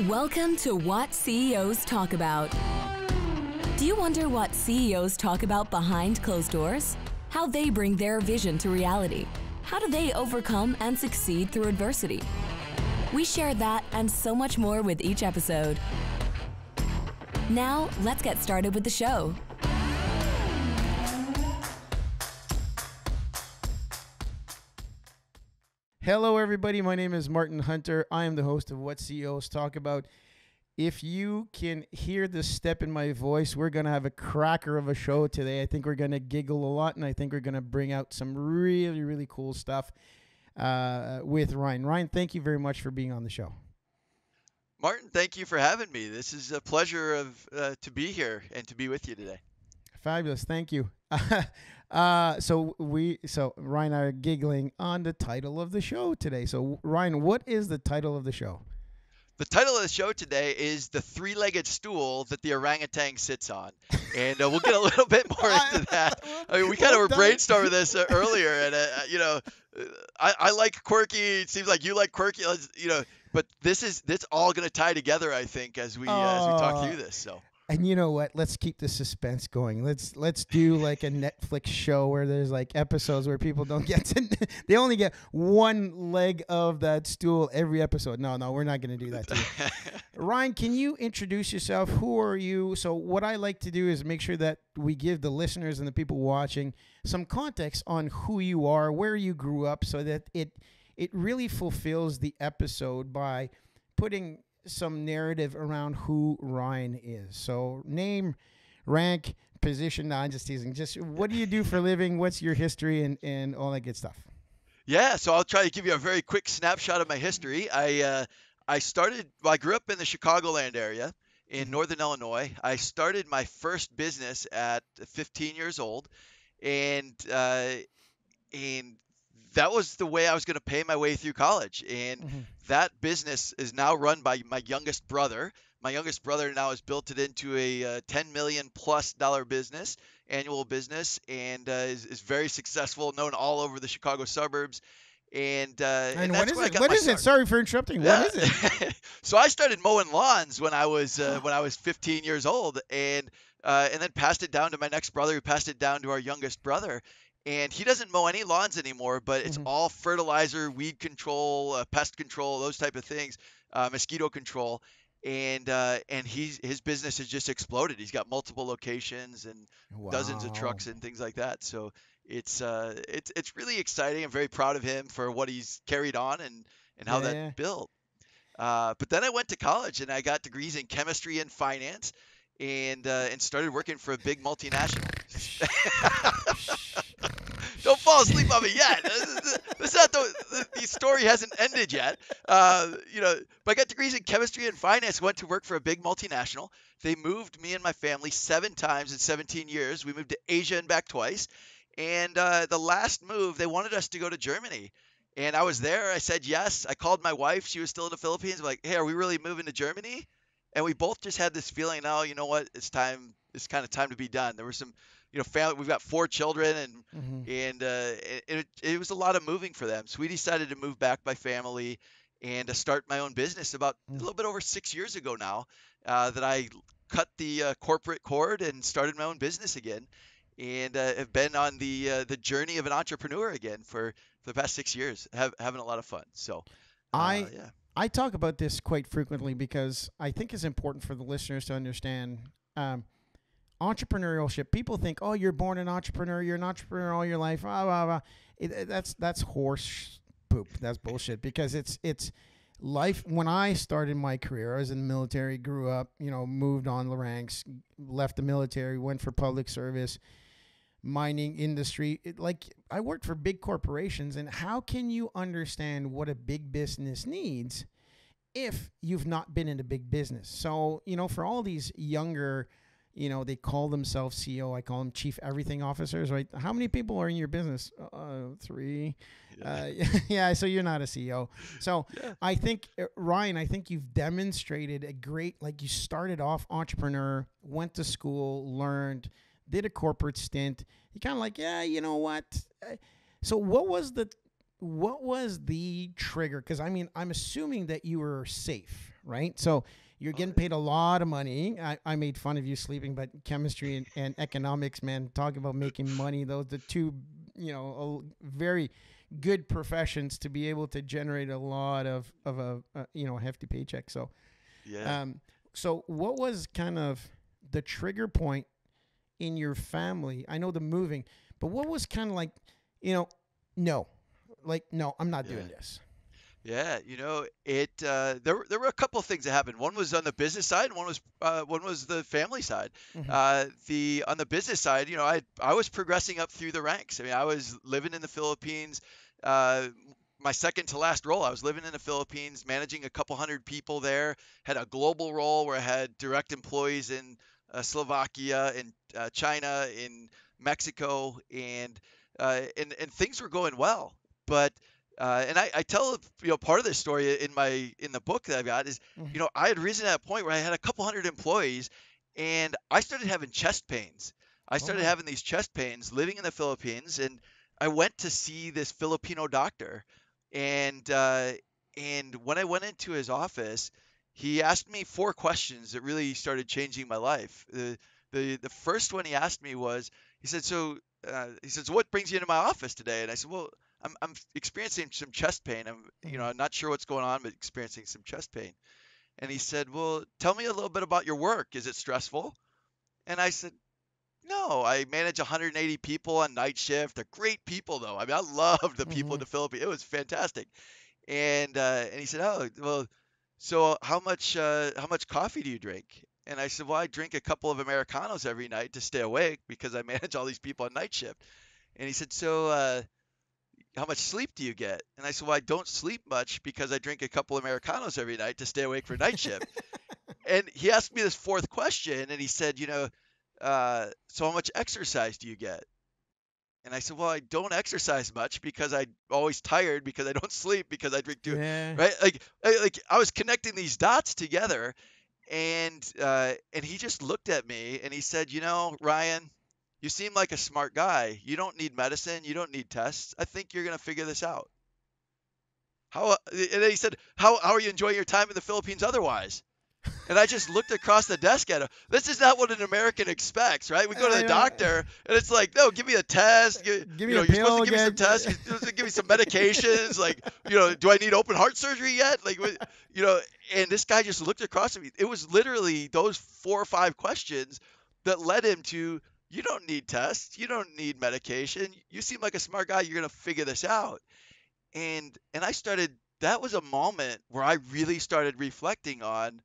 Welcome to What CEOs Talk About. Do you wonder what CEOs talk about behind closed doors? How they bring their vision to reality? How do they overcome and succeed through adversity? We share that and so much more with each episode. Now, let's get started with the show. Hello, everybody. My name is Martin Hunter. I am the host of What CEOs Talk About. If you can hear the step in my voice, we're going to have a cracker of a show today. I think we're going to giggle a lot, and I think we're going to bring out some really, really cool stuff with Ryan. Ryan, thank you very much for being on the show. Martin, thank you for having me. This is a pleasure to be here and to be with you today. Fabulous. Thank you. So Ryan and I are giggling on the title of the show today. So Ryan, what is the title of the show? The title of the show today is The Three-Legged Stool That the Orangutan Sits On. And we'll get a little bit more into that. I mean, we kind of were brainstorming this earlier. And, I like quirky. It seems like you like quirky, but this all going to tie together, I think, as we talk through this. So. And you know what? Let's keep the suspense going. Let's do like a Netflix show where there's like episodes where people don't get to, they only get one leg of that stool every episode. No, we're not going to do that to you. Ryan, can you introduce yourself? Who are you? So what I like to do is make sure that we give the listeners and the people watching some context on who you are, where you grew up, so that it really fulfills the episode by putting some narrative around who Ryan is. So name, rank, position. No, I'm just teasing. Just what do you do for a living? What's your history and all that good stuff? Yeah, so I'll try to give you a very quick snapshot of my history. I grew up in the Chicagoland area in Northern Illinois. I started my first business at 15 years old, and that was the way I was going to pay my way through college. And that business is now run by my youngest brother. My youngest brother now has built it into a $10 million plus business, annual business, and is very successful, known all over the Chicago suburbs. And what is it? What is it? Sorry for interrupting. Yeah. What is it? So I started mowing lawns when I was 15 years old, and then passed it down to my next brother, who passed it down to our youngest brother. And he doesn't mow any lawns anymore, but it's all fertilizer, weed control, pest control, those type of things, mosquito control. And his business has just exploded. He's got multiple locations and dozens of trucks and things like that. So it's really exciting. I'm very proud of him for what he's carried on and how that built. But then I went to college and I got degrees in chemistry and finance, and started working for a big multinational. Don't fall asleep on me yet. This not the story hasn't ended yet. But I got degrees in chemistry and finance. Went to work for a big multinational. They moved me and my family 7 times in 17 years. We moved to Asia and back twice. And the last move, they wanted us to go to Germany. And I was there. I said yes. I called my wife. She was still in the Philippines. I'm like, hey, are we really moving to Germany? And we both just had this feeling, now, you know what? It's time. It's kind of time to be done. There were some, family. We've got 4 children, and it was a lot of moving for them. So we decided to move back my family and to start my own business about a little bit over 6 years ago now. That I cut the corporate cord and started my own business again, and have been on the journey of an entrepreneur again for the past 6 years, having a lot of fun. So I talk about this quite frequently because I think it's important for the listeners to understand entrepreneurship. People think, oh, you're born an entrepreneur. You're an entrepreneur all your life. Blah, blah, blah. That's horse poop. That's bullshit, because it's life. When I started my career, I was in the military, grew up, moved on the ranks, left the military, went for public service, mining industry. I worked for big corporations, and how can you understand what a big business needs if you've not been in a big business? So, for all these younger, they call themselves CEO. I call them chief everything officers, right? How many people are in your business? 3. Yeah. So you're not a CEO. So I think, Ryan, you've demonstrated a great, you started off entrepreneur, went to school, learned, did a corporate stint. You kind of you know what? So what was what was the trigger? Because I mean, I'm assuming that you were safe, right? So you're getting paid a lot of money. I made fun of you sleeping, but chemistry and economics, man, talk about making money. Those the two, very good professions to be able to generate a lot of a hefty paycheck. So, Yeah. so what was kind of the trigger point in your family? I know the moving, but what was kind of like, no, no, I'm not doing Yeah. this. Yeah, there were a couple of things that happened. One was on the business side, and one was the family side. Mm-hmm. The On the business side, I was progressing up through the ranks. I mean, I was living in the Philippines. Uh, my second to last role, I was living in the Philippines, managing a couple hundred people there. Had a global role where I had direct employees in Slovakia, in China, in Mexico, and things were going well. But and I tell part of this story in the book that I've got is Mm-hmm. I had risen at a point where I had a couple hundred employees, and I started having chest pains. I Oh started my. having these chest pains living in the Philippines, and I went to see this Filipino doctor, and when I went into his office, he asked me four questions that really started changing my life. The first one he asked me was, he said, so what brings you into my office today? And I said, well, I'm experiencing some chest pain. Mm-hmm. I'm not sure what's going on, but experiencing some chest pain. And he said, well, tell me a little bit about your work. Is it stressful? And I said, no, I manage 180 people on night shift. They're great people, though. I mean, I loved the people Mm-hmm. in the Philippines. It was fantastic. And he said, oh, well, so how much coffee do you drink? And I said, well, I drink a couple of Americanos every night to stay awake because I manage all these people on night shift. And he said, so how much sleep do you get? And I said, well, I don't sleep much because I drink a couple Americanos every night to stay awake for night shift. And he asked me this fourth question, and he said, so how much exercise do you get? And I said, well, I don't exercise much because I'm always tired because I don't sleep because I drink too, Yeah. right? Like I was connecting these dots together, and he just looked at me and he said, Ryan, you seem like a smart guy. You don't need medicine. You don't need tests. I think you're gonna figure this out. And then he said, how are you enjoying your time in the Philippines otherwise? And I just looked across the desk at him. This is not what an American expects, right? We go to the doctor, and it's like, no, give me a test. Give me a You're supposed pill, to give me some get. tests. You're supposed to give me some medications. Like, do I need open heart surgery yet? Like, and this guy just looked across at me. It was literally those 4 or 5 questions that led him to, you don't need tests. You don't need medication. You seem like a smart guy. You're going to figure this out. And I started, that was a moment where I really started reflecting on,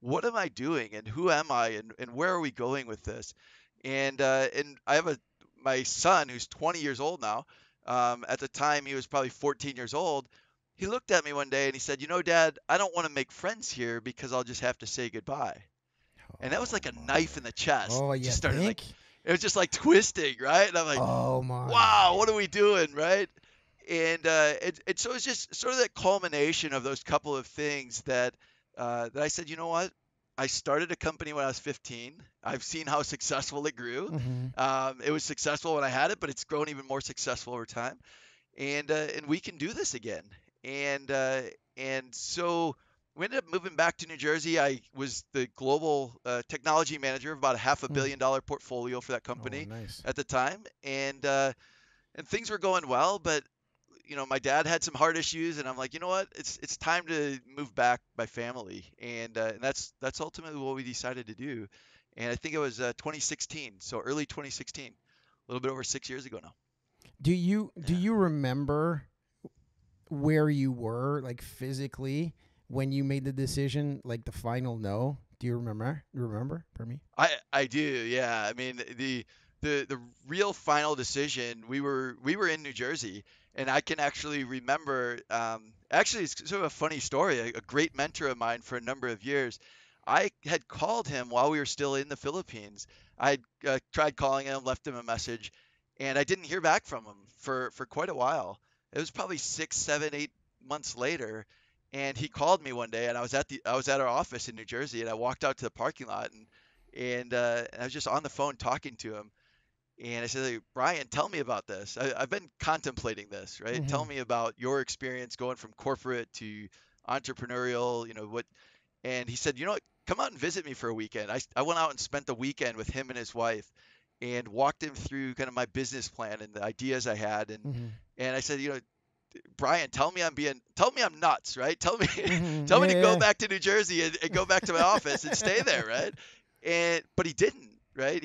what am I doing and who am I and where are we going with this? And I have my son who's 20 years old now. At the time he was probably 14 years old. He looked at me one day and he said, Dad, I don't want to make friends here because I'll just have to say goodbye. And that was Oh like a my. knife in the chest. Oh, It you just started like, think? it was just like twisting, right? And I'm like, Oh my. wow, what are we doing, right? And so it's just sort of that culmination of those couple of things that I said, you know what? I started a company when I was 15. I've seen how successful it grew. Mm-hmm. It was successful when I had it, but it's grown even more successful over time. And we can do this again. And uh, and so we ended up moving back to New Jersey. I was the global technology manager of about a $500 million portfolio for that Oh, company nice. at the time, and things were going well, but my dad had some heart issues, and I'm like, you know what? It's time to move back my family, and that's ultimately what we decided to do. And I think it was 2016, so early 2016, a little bit over 6 years ago now. Do Yeah. you remember where you were, like physically, when you made the decision, like the final no? Do you remember? Remember, for me? I do, yeah. I mean, the real final decision, we were in New Jersey, and I can actually remember. Actually, it's sort of a funny story. A great mentor of mine for a number of years, I had called him while we were still in the Philippines. I had tried calling him, left him a message, and I didn't hear back from him for quite a while. It was probably 6, 7, 8 months later, and he called me one day, and I was at our office in New Jersey, and I walked out to the parking lot, and I was just on the phone talking to him, And I said, "Hey, Brian, tell me about this. I've been contemplating this, right? Mm-hmm. Tell me about your experience going from corporate to entrepreneurial, what?" And he said, "You know what? Come out and visit me for a weekend." I went out and spent the weekend with him and his wife and walked him through kind of my business plan and the ideas I had. And, Mm-hmm. and I said, "Brian, tell me I'm nuts, right? Tell me, Mm-hmm. tell me Yeah, to go yeah. back to New Jersey and go back to my office and stay there, right?" But he didn't, right?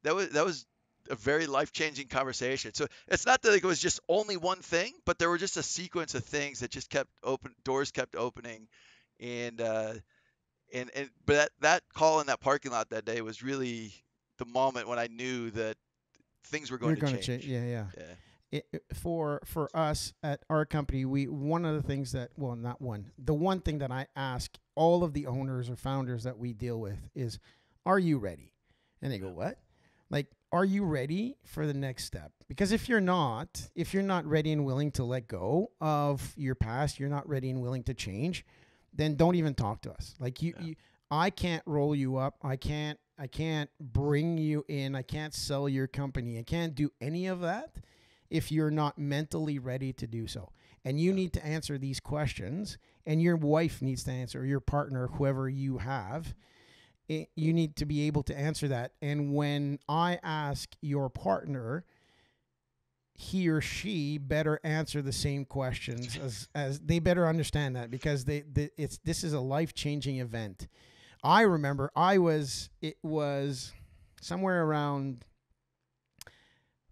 That was a very life-changing conversation. So it's not that it was just only one thing, but there were just a sequence of things that just doors kept opening, and but that call in that parking lot that day was really the moment when I knew that things were You're going to going to change. change. Yeah, yeah. Yeah. For us at our company, we one of the things that, well, not one, the one thing that I ask all of the owners or founders that we deal with is, are you ready? And they go, what? Like, are you ready for the next step? Because if you're not ready and willing to let go of your past, you're not ready and willing to change, then don't even talk to us. Like I can't roll you up. I can't bring you in. I can't sell your company. I can't do any of that if you're not mentally ready to do so. And you need to answer these questions, and your wife needs to answer, or your partner, whoever you have. You need to be able to answer that. And when I ask your partner, he or she better answer the same questions as they better understand that, because this is a life-changing event. I remember it was somewhere around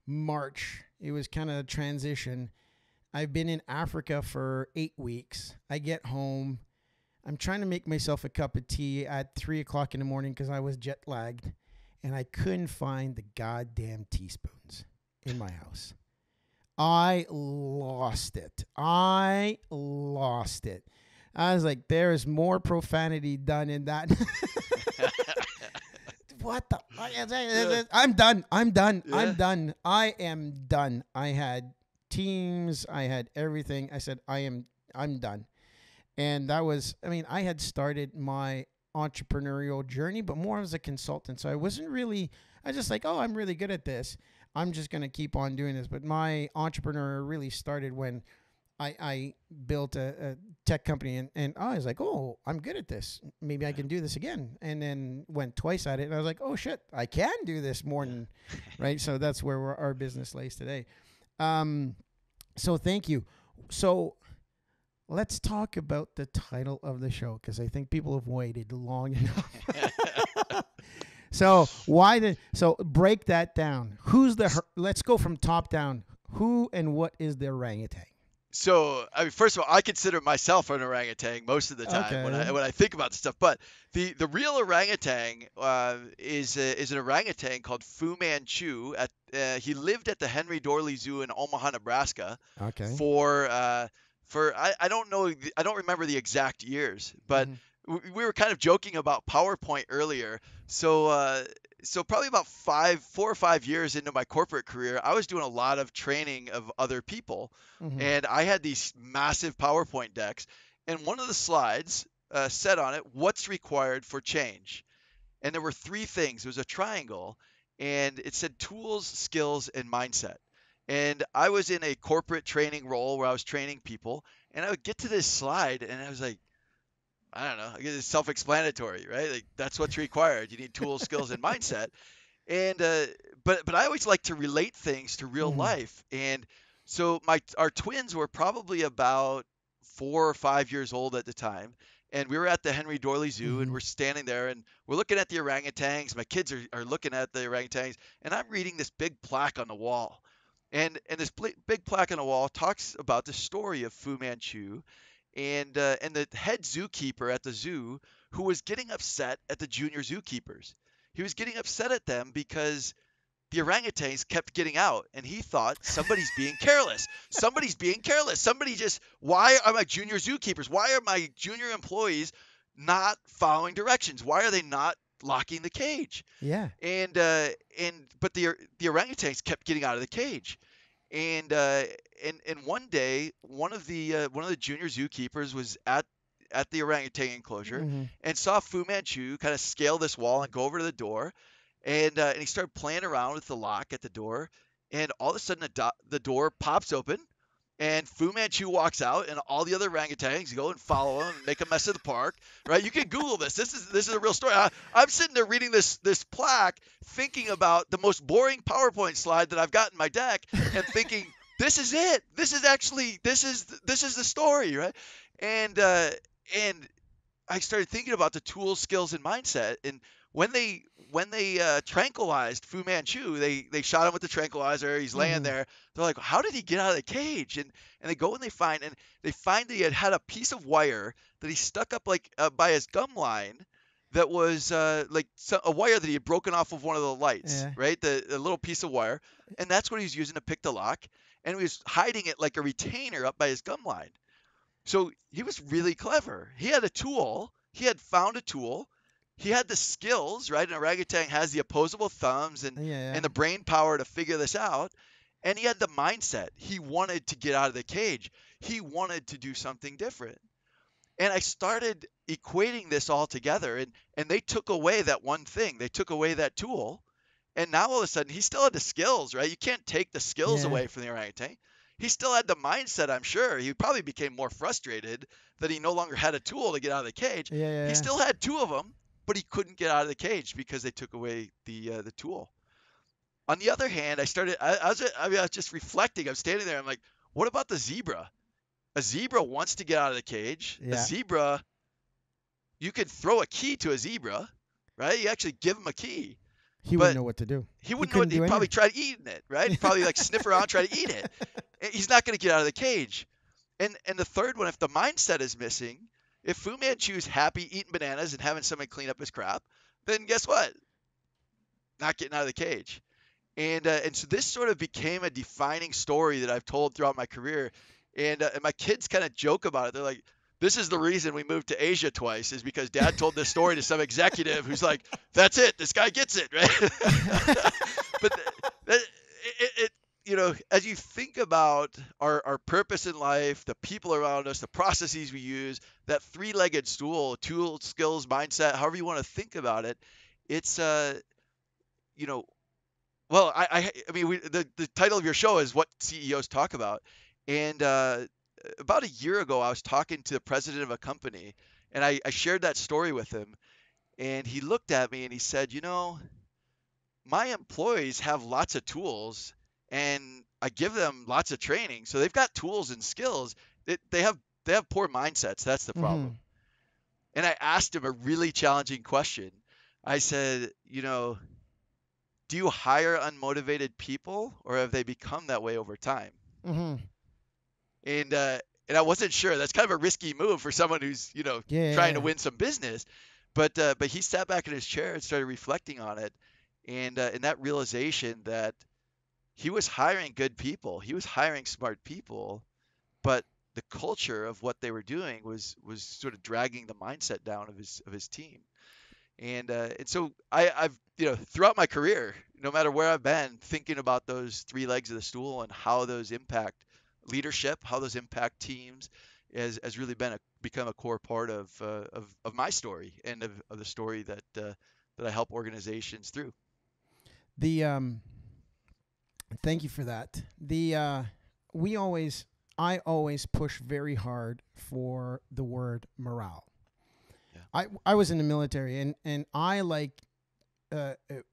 March. It was kind of a transition. I've been in Africa for 8 weeks. I get home. I'm trying to make myself a cup of tea at 3 o'clock in the morning because I was jet lagged, and I couldn't find the goddamn teaspoons in my house. I lost it. I was like, there is more profanity done in that. What the? I'm done. Yeah. I am done. I had teams. I had everything. I said, I'm done. And that was, I had started my entrepreneurial journny, but more as a consultant. So I was just like, oh, I'm really good at this. I'm just going to keep on doing this. But my entrepreneur really started when I built a tech company, and I was like, oh, I'm good at this. Maybe I can do this again. And then went twice at it, and I was like, oh, shit, I can do this more than, right? So that's where our business lays today. So thank you. So let's talk about the title of the show, because I think people have waited long enough. So break that down. Let's go from top down. Who and what is the orangutan? So, first of all, I consider myself an orangutan most of the time when Okay. I think about this stuff. But the real orangutan is an orangutan called Fu Manchu. He lived at the Henry Dorley Zoo in Omaha, Nebraska, Okay. for I don't know, I don't remember the exact years, but Mm-hmm. we were kind of joking about PowerPoint earlier. So probably about 4 or 5 years into my corporate career, I was doing a lot of training of other people, Mm-hmm. and I had these massive PowerPoint decks, and one of the slides said on it, "What's required for change?" And there were three things. It was a triangle, and it said tools, skills, and mindset. And I was in a corporate training role where I was training people, and I would get to this slide, and I was like, I don't know, I guess it's self-explanatory, right? Like that's what's required. You need tools, skills, and mindset. And but I always like to relate things to real Mm-hmm. life. And so our twins were probably about 4 or 5 years old at the time. And we were at the Henry Dorley Zoo, and Mm-hmm. we're standing there, and we're looking at the orangutans. My kids are looking at the orangutans, and I'm reading this big plaque on the wall. And this big plaque on the wall talks about the story of Fu Manchu and the head zookeeper at the zoo, who was getting upset at the junior zookeepers. He was getting upset at them because the orangutans kept getting out, and he thought somebody's being careless. Somebody's being careless. Why are my junior zookeepers? Why are my junior employees not following directions? Why are they not locking the cage? Yeah. But the orangutans kept getting out of the cage. And one day, one of the junior zookeepers was at the orangutan enclosure Mm-hmm. and saw Fu Manchu kind of scale this wall and go over to the door. And he started playing around with the lock at the door, and all of a sudden the door pops open, and Fu Manchu walks out, and all the other orangutans go and follow him and make a mess of the park. Right? You can Google this. This is a real story. I'm sitting there reading this plaque, thinking about the most boring PowerPoint slide that I've got in my deck, and thinking, this is it. This is the story, right? And I started thinking about the tools, skills, and mindset. And when they tranquilized Fu Manchu, they shot him with the tranquilizer. He's laying there. They're like, how did he get out of the cage? And they go and they find that he had a piece of wire that he stuck up like by his gum line. That was a wire that he had broken off of one of the lights, right? The little piece of wire, and that's what he was using to pick the lock. And he was hiding it like a retainer up by his gum line. So he was really clever. He had a tool. He had found a tool. He had the skills, right? An orangutan has the opposable thumbs and the brain power to figure this out. And he had the mindset. He wanted to get out of the cage. He wanted to do something different. And I started equating this all together, and they took away that one thing. They took away that tool. And now all of a sudden, he still had the skills, right? You can't take the skills away from the orangutan. He still had the mindset, I'm sure. He probably became more frustrated that he no longer had a tool to get out of the cage. He still had two of them, but he couldn't get out of the cage because they took away the tool. On the other hand, I was just reflecting. I'm standing there. I'm like, what about the zebra? A zebra wants to get out of the cage. A zebra, you could throw a key to a zebra, right? You actually give him a key. He wouldn't know what to do. He wouldn't know what to do. He'd probably try eating it, right? He'd probably like sniff around, try to eat it. He's not going to get out of the cage. And the third one, if the mindset is missing, if Fu Manchu's happy eating bananas and having somebody clean up his crap, then guess what? Not getting out of the cage. And so this sort of became a defining story that I've told throughout my career. And my kids kind of joke about it. They're like, this is the reason we moved to Asia twice, is because Dad told this story to some executive who's like, that's it. This guy gets it, right? But as you think about our purpose in life, the people around us, the processes we use, that three-legged stool, tool, skills, mindset, however you want to think about it, it's, well, I mean, the title of your show is What CEOs Talk About. And about a year ago, I was talking to the president of a company, and I shared that story with him. And he looked at me and he said, my employees have lots of tools, and I give them lots of training. So they've got tools and skills. They have poor mindsets. That's the problem. And I asked him a really challenging question. I said, do you hire unmotivated people, or have they become that way over time? And I wasn't sure. That's kind of a risky move for someone who's trying to win some business. But he sat back in his chair and started reflecting on it, and that realization that he was hiring good people, he was hiring smart people, but the culture of what they were doing was sort of dragging the mindset down of his team. And so I've throughout my career, no matter where I've been, thinking about those three legs of the stool and how those impact leadership, how those impact teams, has really become a core part of my story and of the story that I help organizations through. Thank you for that. I always push very hard for the word morale. Yeah. I was in the military, and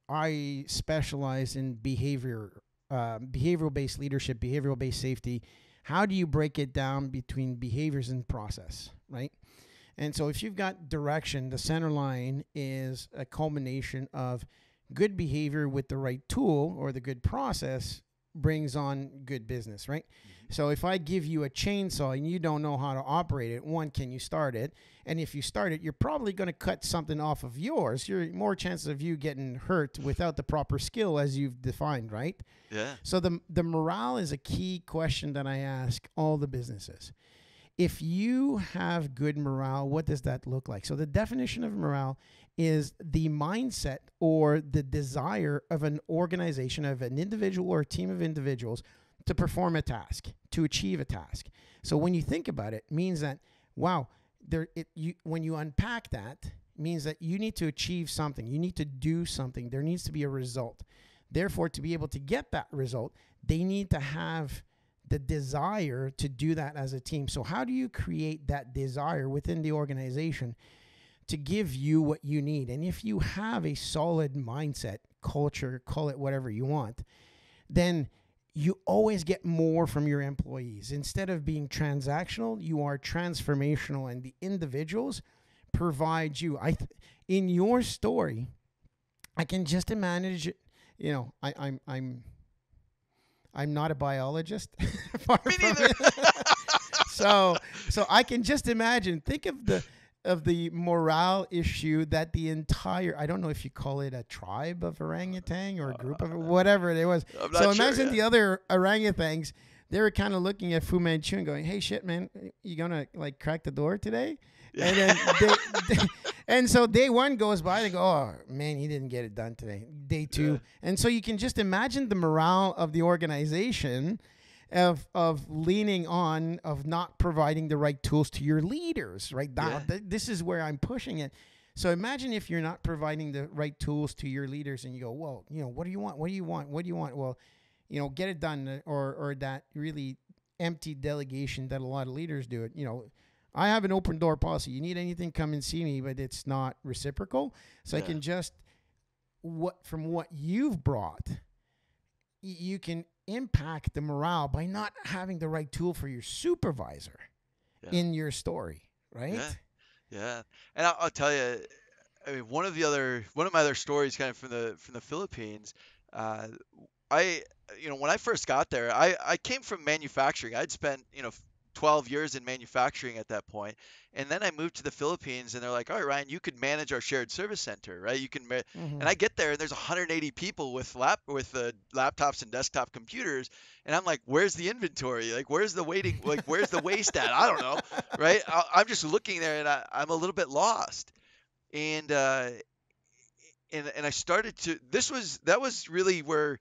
I specialize in behavioral-based leadership, behavioral-based safety. How do you break it down between behaviors and process, right? And so if you've got direction, the center line is a culmination of good behavior with the right tool, or the good process brings on good business, right? So if I give you a chainsaw and you don't know how to operate it, one, can you start it? And if you start it, you're probably going to cut something off of yours. You're more chances of you getting hurt without the proper skill as you've defined, right? Yeah. So the morale is a key question that I ask all the businesses. If you have good morale, what does that look like? So the definition of morale is the mindset or the desire of an organization, of an individual or a team of individuals, to perform a task, to achieve a task. So when you think about it, it means that, wow, when you unpack that, means that you need to achieve something. You need to do something. There needs to be a result. Therefore, to be able to get that result, they need to have the desire to do that as a team. So how do you create that desire within the organization to give you what you need? And if you have a solid mindset, culture, call it whatever you want, then you always get more from your employees. Instead of being transactional, you are transformational, and the individuals provide you. In your story, I can just imagine. You know, I'm not a biologist. Far Me from neither. it. So I can just imagine. Think of the morale issue that the entire, I don't know if you call it a tribe of orangutan or a group of whatever it was. I'm not So sure, imagine yeah. the other orangutans. They were kind of looking at Fu Manchu and going, "Hey, shit, man, you gonna like crack the door today?" Yeah. And then and so day one goes by, they go, "Oh man, he didn't get it done today." Day two, Yeah. and so you can just imagine the morale of the organization of leaning on, of not providing the right tools to your leaders. Right now, this is where I'm pushing it. So imagine if you're not providing the right tools to your leaders, and you go, "Well, you know, what do you want? What do you want? What do you want?" Well, you know, get it done, or that really empty delegation that a lot of leaders do it. You know, I have an open door policy. You need anything, come and see me, but it's not reciprocal. So I can just, from what you've brought, you can impact the morale by not having the right tool for your supervisor in your story, right? Yeah. Yeah. And I'll tell you, I mean, one of my other stories kind of from the Philippines, when I first got there, I came from manufacturing. I'd spent, 12 years in manufacturing at that point. And then I moved to the Philippines, and they're like, "All right, Ryan, you could manage our shared service center, right? You can," and I get there, and there's 180 people with laptops and desktop computers, and I'm like, "Where's the inventory? Like, where's the waiting? Like, where's the waste at? I don't know, right? I'm just looking there, and I'm a little bit lost." And I started to. That was really where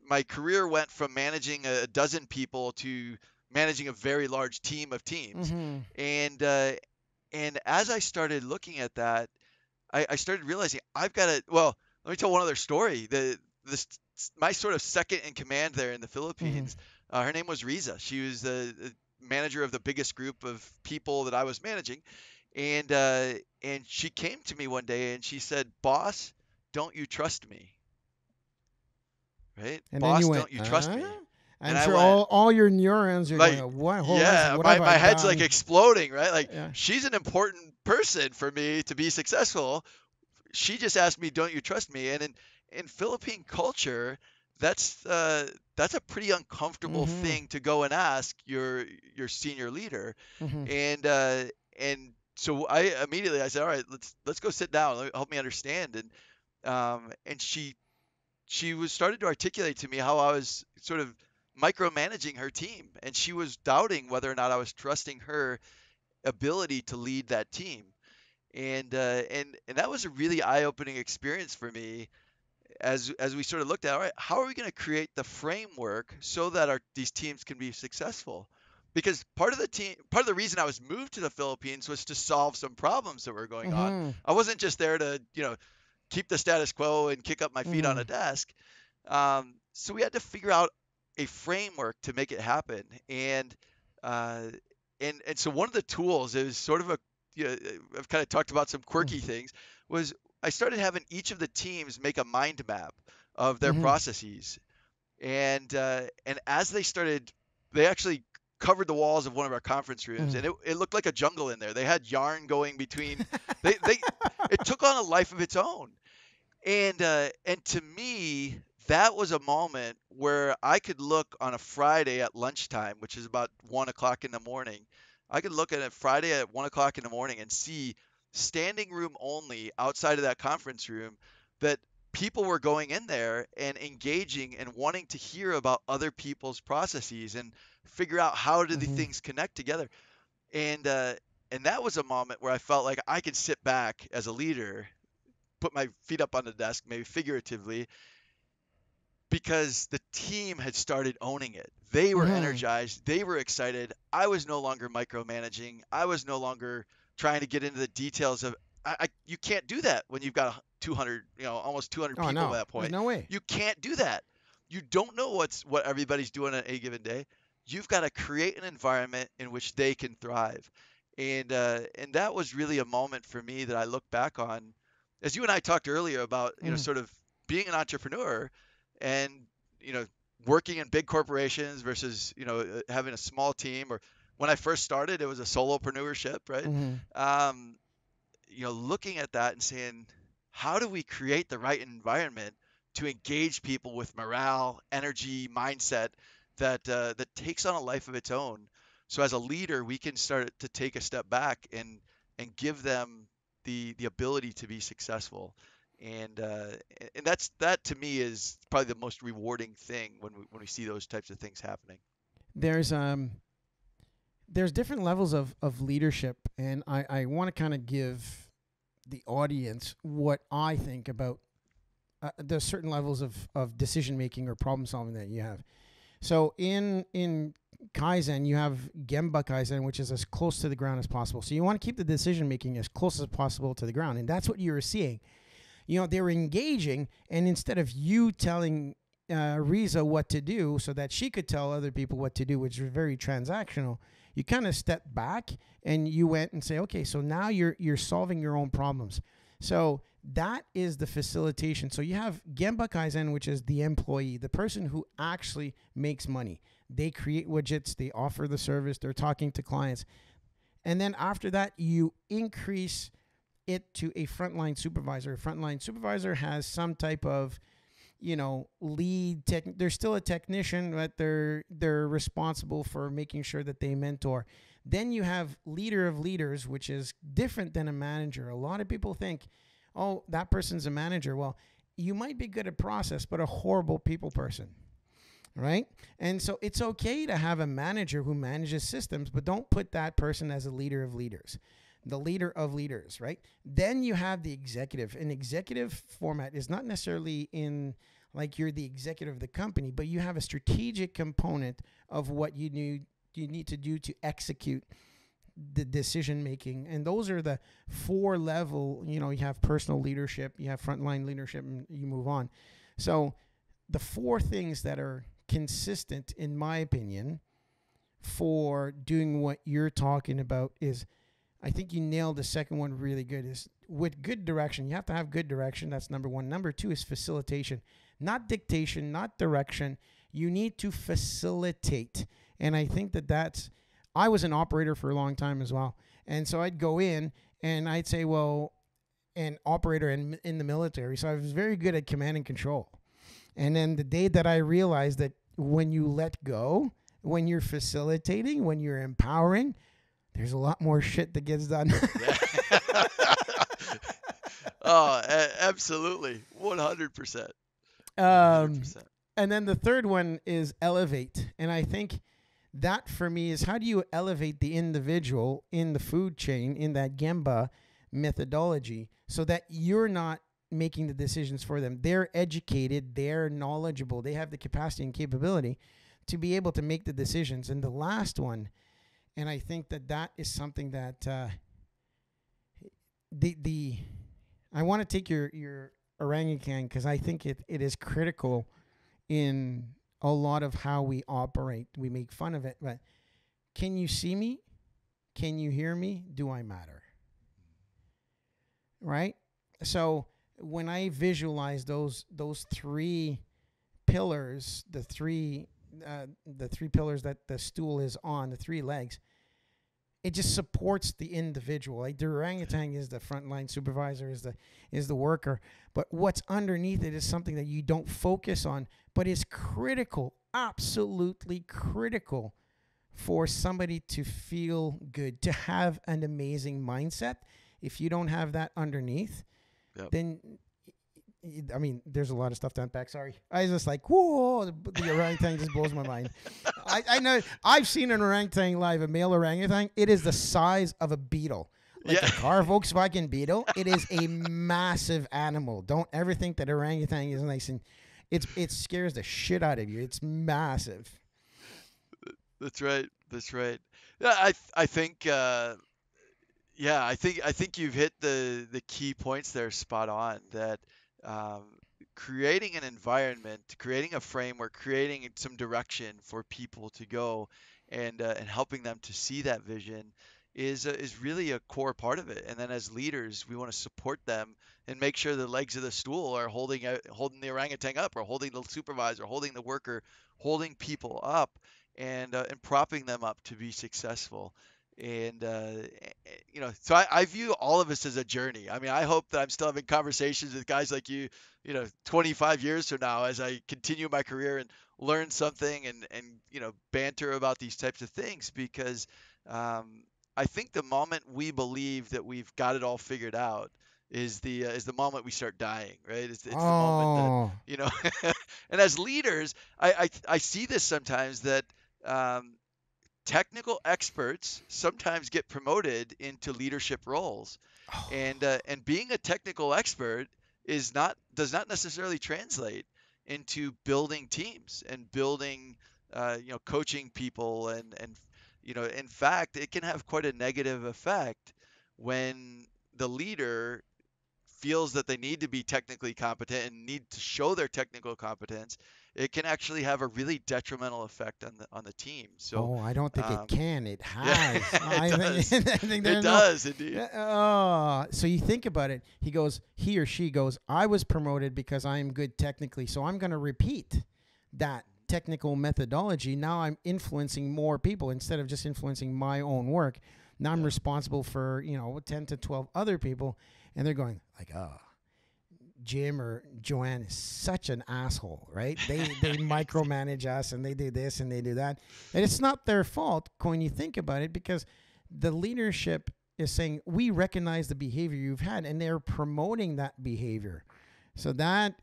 my career went from managing a dozen people to managing a very large team of teams. And as I started looking at that, I started realizing I've got to. Well, let me tell one other story. My sort of second in command there in the Philippines, her name was Riza. She was the manager of the biggest group of people that I was managing, and she came to me one day and she said, "Boss, don't you trust me?" Right? And "Boss, then you went, don't you trust me?" I'm And I sure went, all your neurons are like, going, what? Hold yeah, on, what my have I head's done? like exploding, right? Like, Yeah. she's an important person for me to be successful. She just asked me, "Don't you trust me?" And in Philippine culture, that's a pretty uncomfortable thing to go and ask your senior leader. And so I immediately I said, "All right, let's go sit down. Help me understand." And she was started to articulate to me how I was sort of micromanaging her team, and she was doubting whether or not I was trusting her ability to lead that team. And that was a really eye-opening experience for me as we sort of looked at, all right, how are we going to create the framework so that these teams can be successful? Because part of the reason I was moved to the Philippines was to solve some problems that were going on. I wasn't just there to, keep the status quo and kick up my feet on a desk. So we had to figure out a framework to make it happen. Uh, and so one of the tools is sort of I've kind of talked about some quirky things, was I started having each of the teams make a mind map of their processes. And as they actually covered the walls of one of our conference rooms, and it looked like a jungle in there. They had yarn going between, it took on a life of its own. And to me, that was a moment where I could look on a Friday at lunchtime, which is about 1 o'clock in the morning. I could look at a Friday at 1 o'clock in the morning and see, standing room only outside of that conference room, that people were going in there and engaging and wanting to hear about other people's processes and figure out how do the things connect together. And that was a moment where I felt like I could sit back as a leader, put my feet up on the desk, maybe figuratively, because the team had started owning it. They were energized. They were excited. I was no longer micromanaging. I was no longer trying to get into the details of you can't do that when you've got 200, almost 200 Oh people at no, that there's point. no way. You can't do that. You don't know what everybody's doing on any given day. You've got to create an environment in which they can thrive. And that was really a moment for me that I look back on, as you and I talked earlier about, Mm. sort of being an entrepreneur and, you know, working in big corporations versus, having a small team. Or when I first started, it was a solopreneurship, right? Mm-hmm. Um, looking at that and saying, how do we create the right environment to engage people with morale, energy, mindset that takes on a life of its own? So as a leader, we can start to take a step back and give them the ability to be successful. And that to me is probably the most rewarding thing when we see those types of things happening. There's different levels of leadership, and I want to kind of give the audience what I think about the certain levels of decision making or problem solving that you have. So in Kaizen, you have Gemba Kaizen, which is as close to the ground as possible. So you want to keep the decision making as close as possible to the ground, and that's what you were seeing. They were engaging, and instead of you telling Riza what to do so that she could tell other people what to do, which was very transactional, you kind of stepped back and you went and say, okay, so now you're solving your own problems. So that is the facilitation. So you have Gemba Kaizen, which is the employee, the person who actually makes money. They create widgets, they offer the service, they're talking to clients. And then after that, you increase it to a frontline supervisor. A frontline supervisor has some type of, lead tech. They're still a technician, but they're responsible for making sure that they mentor. Then you have leader of leaders, which is different than a manager. A lot of people think, oh, that person's a manager. Well, you might be good at process, but a horrible people person, right? And so it's okay to have a manager who manages systems, but don't put that person as a leader of leaders. The leader of leaders, right? Then you have the executive. An executive format is not necessarily in like you're the executive of the company, but you have a strategic component of what you need to do to execute the decision making. And those are the 4 level, you have personal leadership, you have frontline leadership, and you move on. So the 4 things that are consistent, in my opinion, for doing what you're talking about is, I think you nailed the second one really good, is with good direction. You have to have good direction. That's number 1. Number 2 is facilitation, not dictation, not direction. You need to facilitate. And I think I was an operator for a long time as well. And so I'd go in and I'd say, well, an operator in the military. So I was very good at command and control. And then the day that I realized that when you let go, when you're facilitating, when you're empowering, there's a lot more shit that gets done. Oh, absolutely. 100%. 100%. And then the third one is elevate. And I think that for me is, how do you elevate the individual in the food chain, in that Gemba methodology, so that you're not making the decisions for them. They're educated, they're knowledgeable, they have the capacity and capability to be able to make the decisions. And the last one, and I think that is something that I want to take your orangutan, because I think it is critical in a lot of how we operate. We make fun of it, but can you see me? Can you hear me? Do I matter? Right? So when I visualize those 3 pillars, the three pillars that the stool is on, the 3 legs, it just supports the individual. Like the orangutan is the frontline supervisor, is the worker, but what's underneath it is something that you don't focus on, but is critical, absolutely critical for somebody to feel good, to have an amazing mindset. If you don't have that underneath, Yep. then, I mean, there's a lot of stuff to unpack. Sorry. I was just like, whoa, the orangutan just blows my mind. I know, I've seen an orangutan live, a male orangutan. It is the size of a beetle. Like a car Volkswagen Beetle. It is a massive animal. Don't ever think that orangutan is nice, and it scares the shit out of you. It's massive. That's right. That's right. Yeah, I think Yeah, I think you've hit the key points there spot on. That um, creating an environment, creating a framework, creating some direction for people to go, and helping them to see that vision is really a core part of it. And then as leaders, we want to support them and make sure the legs of the stool are holding the orangutan up, or holding the supervisor, holding the worker, holding people up, and propping them up to be successful. So I view all of us as a journey. I mean, I hope that I'm still having conversations with guys like you, 25 years from now, as I continue my career and learn something, and banter about these types of things, because um, I think the moment we believe that we've got it all figured out is the moment we start dying, right? It's the moment that, Oh, you know, and as leaders, I see this sometimes, that um, technical experts sometimes get promoted into leadership roles, and being a technical expert does not necessarily translate into building teams and building, coaching people, and in fact, it can have quite a negative effect when the leader feels that they need to be technically competent and need to show their technical competence. It can actually have a really detrimental effect on the team. So, oh, I don't think it um, can. It yeah, has. it I think. does. I think It there's no. does indeed. Oh, so you think about it. He or she goes, I was promoted because I am good technically, so I'm going to repeat that technical methodology. Now I'm influencing more people instead of just influencing my own work. Now I'm Yeah. responsible for, 10 to 12 other people, and they're going like, oh, Jim or Joanne is such an asshole, right? They micromanage us, and they do this and they do that. And it's not their fault when you think about it, because the leadership is saying, we recognize the behavior you've had, and they're promoting that behavior. So that's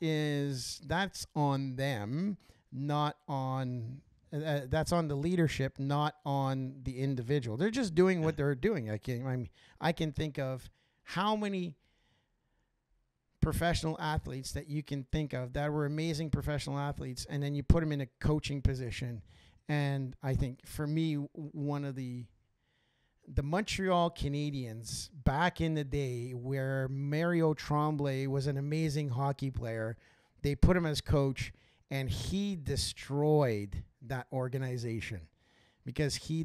on them, not on that's on the leadership, not on the individual. They're just doing Yeah. what they're doing. I can think of how many professional athletes that you can think of that were amazing professional athletes, and then you put them in a coaching position. And I think for me, one of the Montreal Canadiens back in the day, where Mario Tremblay was an amazing hockey player, they put him as coach, and he destroyed that organization because he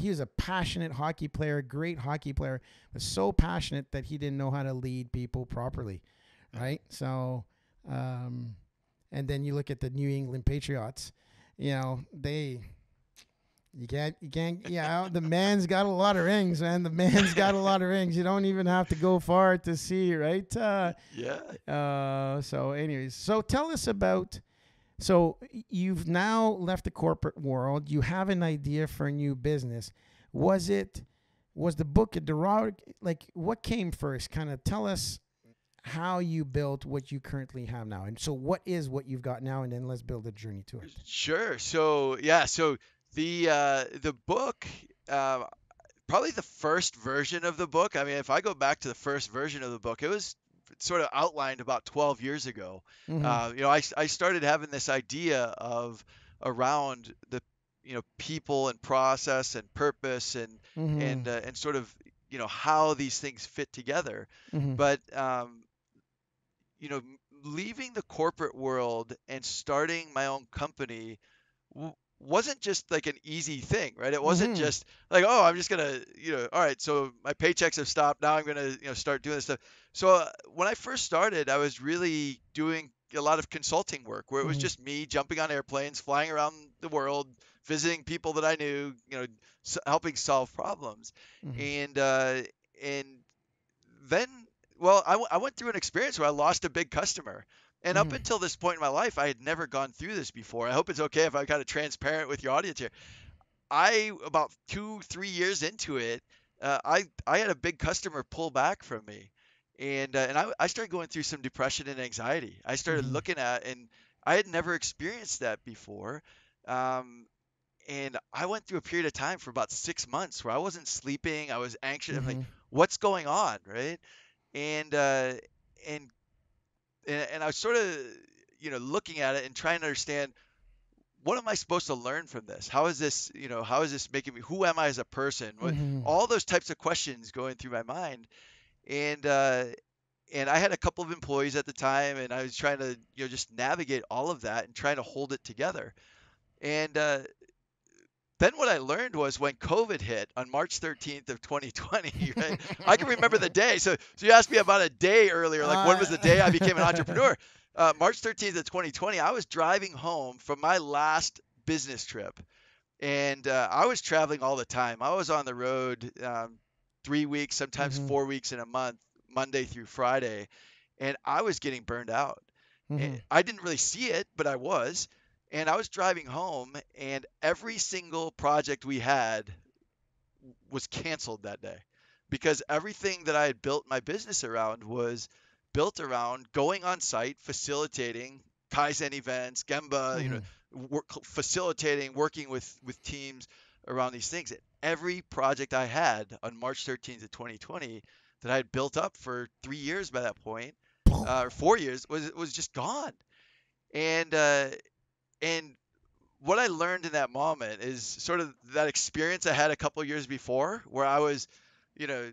was a passionate hockey player, great hockey player, was so passionate that he didn't know how to lead people properly, right? So, and then you look at the New England Patriots, the man's got a lot of rings, man. The man's got a lot of rings. You don't even have to go far to see, right? Yeah. So anyways, so tell us about, so you've now left the corporate world. You have an idea for a new business. Was the book a like, what came first? Kind of tell us how you built what you currently have now. And so what you've got now, and then let's build a journey to it. Sure. So yeah. So the book, uh, probably the first version of the book. I mean, if I go back to the first version of the book, it was sort of outlined about 12 years ago. Mm-hmm. I started having this idea of around the people and process and purpose, and Mm-hmm. and sort of how these things fit together. Mm-hmm. But leaving the corporate world and starting my own company wasn't just like an easy thing, right? It wasn't Mm-hmm. just like, oh, I'm just gonna, all right, so my paychecks have stopped. Now I'm gonna, start doing this stuff. So when I first started, I was really doing a lot of consulting work, where it was Mm-hmm. just me jumping on airplanes, flying around the world, visiting people that I knew, helping solve problems. Mm-hmm. And then, well, I went through an experience where I lost a big customer. And up Mm-hmm. until this point in my life, I had never gone through this before. I hope it's okay if I'm kind of transparent with your audience here. About 2, 3 years into it, I had a big customer pull back from me, and I started going through some depression and anxiety. I started Mm-hmm. looking at, and I had never experienced that before. Um, and I went through a period of time for about 6 months where I wasn't sleeping. I was anxious. I'm like, Mm-hmm. what's going on, right? And uh, and and I was sort of looking at it and trying to understand what am I supposed to learn from this? How is this, how is this making me, who am I as a person? Mm-hmm. All those types of questions going through my mind. And, uh, and I had a couple of employees at the time, and I was trying to, just navigate all of that and trying to hold it together. And then what I learned was when COVID hit on March 13th of 2020, right? I can remember the day. So you asked me about a day earlier, like when was the day I became an entrepreneur? March 13th of 2020, I was driving home from my last business trip, and I was traveling all the time. I was on the road 3 weeks, sometimes Mm-hmm. 4 weeks in a month, Monday through Friday, and I was getting burned out. Mm-hmm. I didn't really see it, but I was. And I was driving home, and every single project we had was canceled that day because everything that I had built my business around was built around going on site, facilitating Kaizen events, Gemba, Mm-hmm. facilitating, working with teams around these things. And every project I had on March 13th of 2020 that I had built up for 3 years by that point, or 4 years, was just gone. And and what I learned in that moment is sort of that experience I had a couple years before where I was, you know,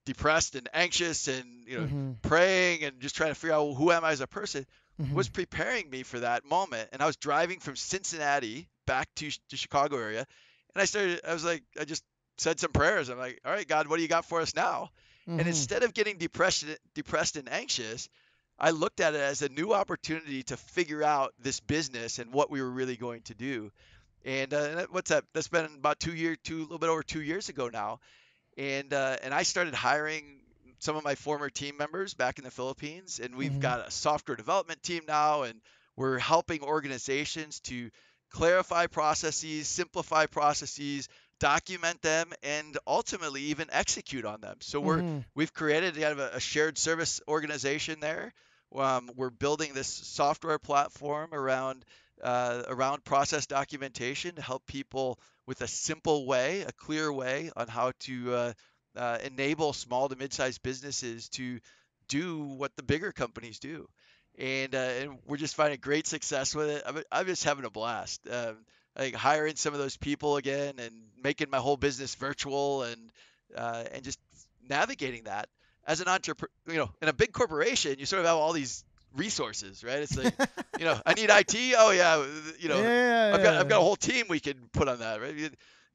depressed and anxious and, Mm-hmm. praying and just trying to figure out who am I as a person Mm-hmm. was preparing me for that moment. And I was driving from Cincinnati back to Chicago area. And I was like, I just said some prayers. I'm like, all right, God, what do you got for us now? And Mm-hmm. instead of getting depressed and anxious, I looked at it as a new opportunity to figure out this business and what we were really going to do. And what's that? That's been about a little bit over 2 years ago now. And I started hiring some of my former team members back in the Philippines, and we've Mm-hmm. got a software development team now, and we're helping organizations to clarify processes, simplify processes, document them, and ultimately even execute on them. So Mm-hmm. we've created kind of a shared service organization there. We're building this software platform around process documentation to help people with a simple way, a clear way on how to enable small to mid-sized businesses to do what the bigger companies do. And we're just finding great success with it. I'm just having a blast. Like hiring some of those people again and making my whole business virtual and just navigating that as an entrepreneur. In a big corporation, you sort of have all these resources, right? It's like, I need IT. Oh yeah, I've got a Yeah. whole team we can put on that, right?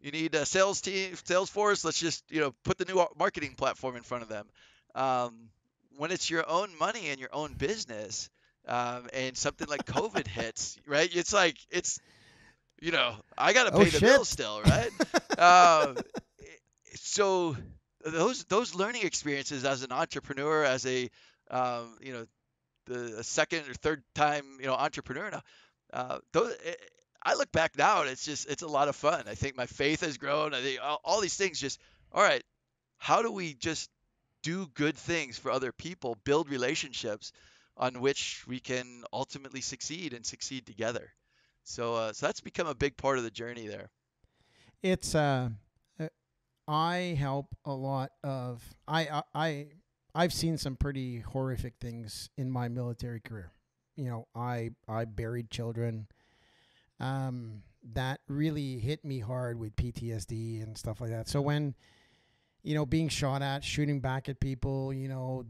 You need a sales team, Salesforce. Let's just put the new marketing platform in front of them. Um, when it's your own money and your own business, and something like COVID hits, right? It's like I got to Oh pay the bills shit. still, right? Um, so those learning experiences as an entrepreneur, as a the second or third time entrepreneur now. I look back now and it's a lot of fun. I think my faith has grown. I think all these things just all right. How do we just do good things for other people, build relationships on which we can ultimately succeed and succeed together? So that's become a big part of the journey there. It's uh, I help a lot of I've seen some pretty horrific things in my military career. I buried children. That really hit me hard with PTSD and stuff like that. So when being shot at, shooting back at people,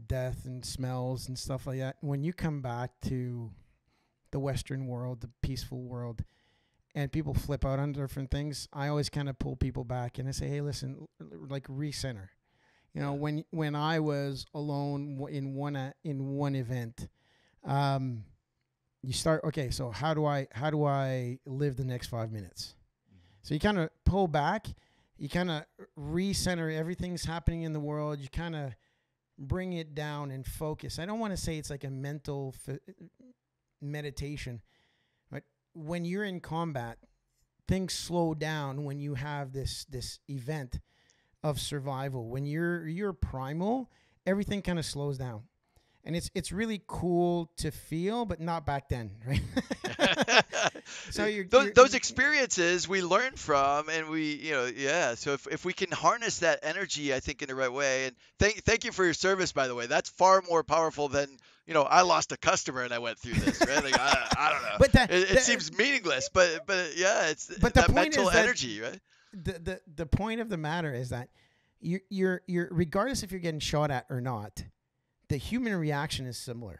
death and smells and stuff like that. When you come back to the Western world, the peaceful world, and people flip out on different things, I always kind of pull people back and I say, hey, listen, like recenter. Yeah. When I was alone in one event, um, you start, okay, so how do I live the next 5 minutes? So you kind of pull back, you kind of recenter everything's happening in the world. You kind of bring it down and focus. I don't want to say it's like a mental meditation, but when you're in combat, things slow down when you have this event of survival. When you're primal, everything kind of slows down. And it's really cool to feel, but not back then, right? So those experiences we learn from, and yeah. So if we can harness that energy, I think in the right way, and thank you for your service, by the way. That's far more powerful than I lost a customer and I went through this, right? Like I don't know. But It seems meaningless, but yeah, it's but the that point mental is that energy, right? the point of the matter is that you're regardless if you're getting shot at or not, the human reaction is similar.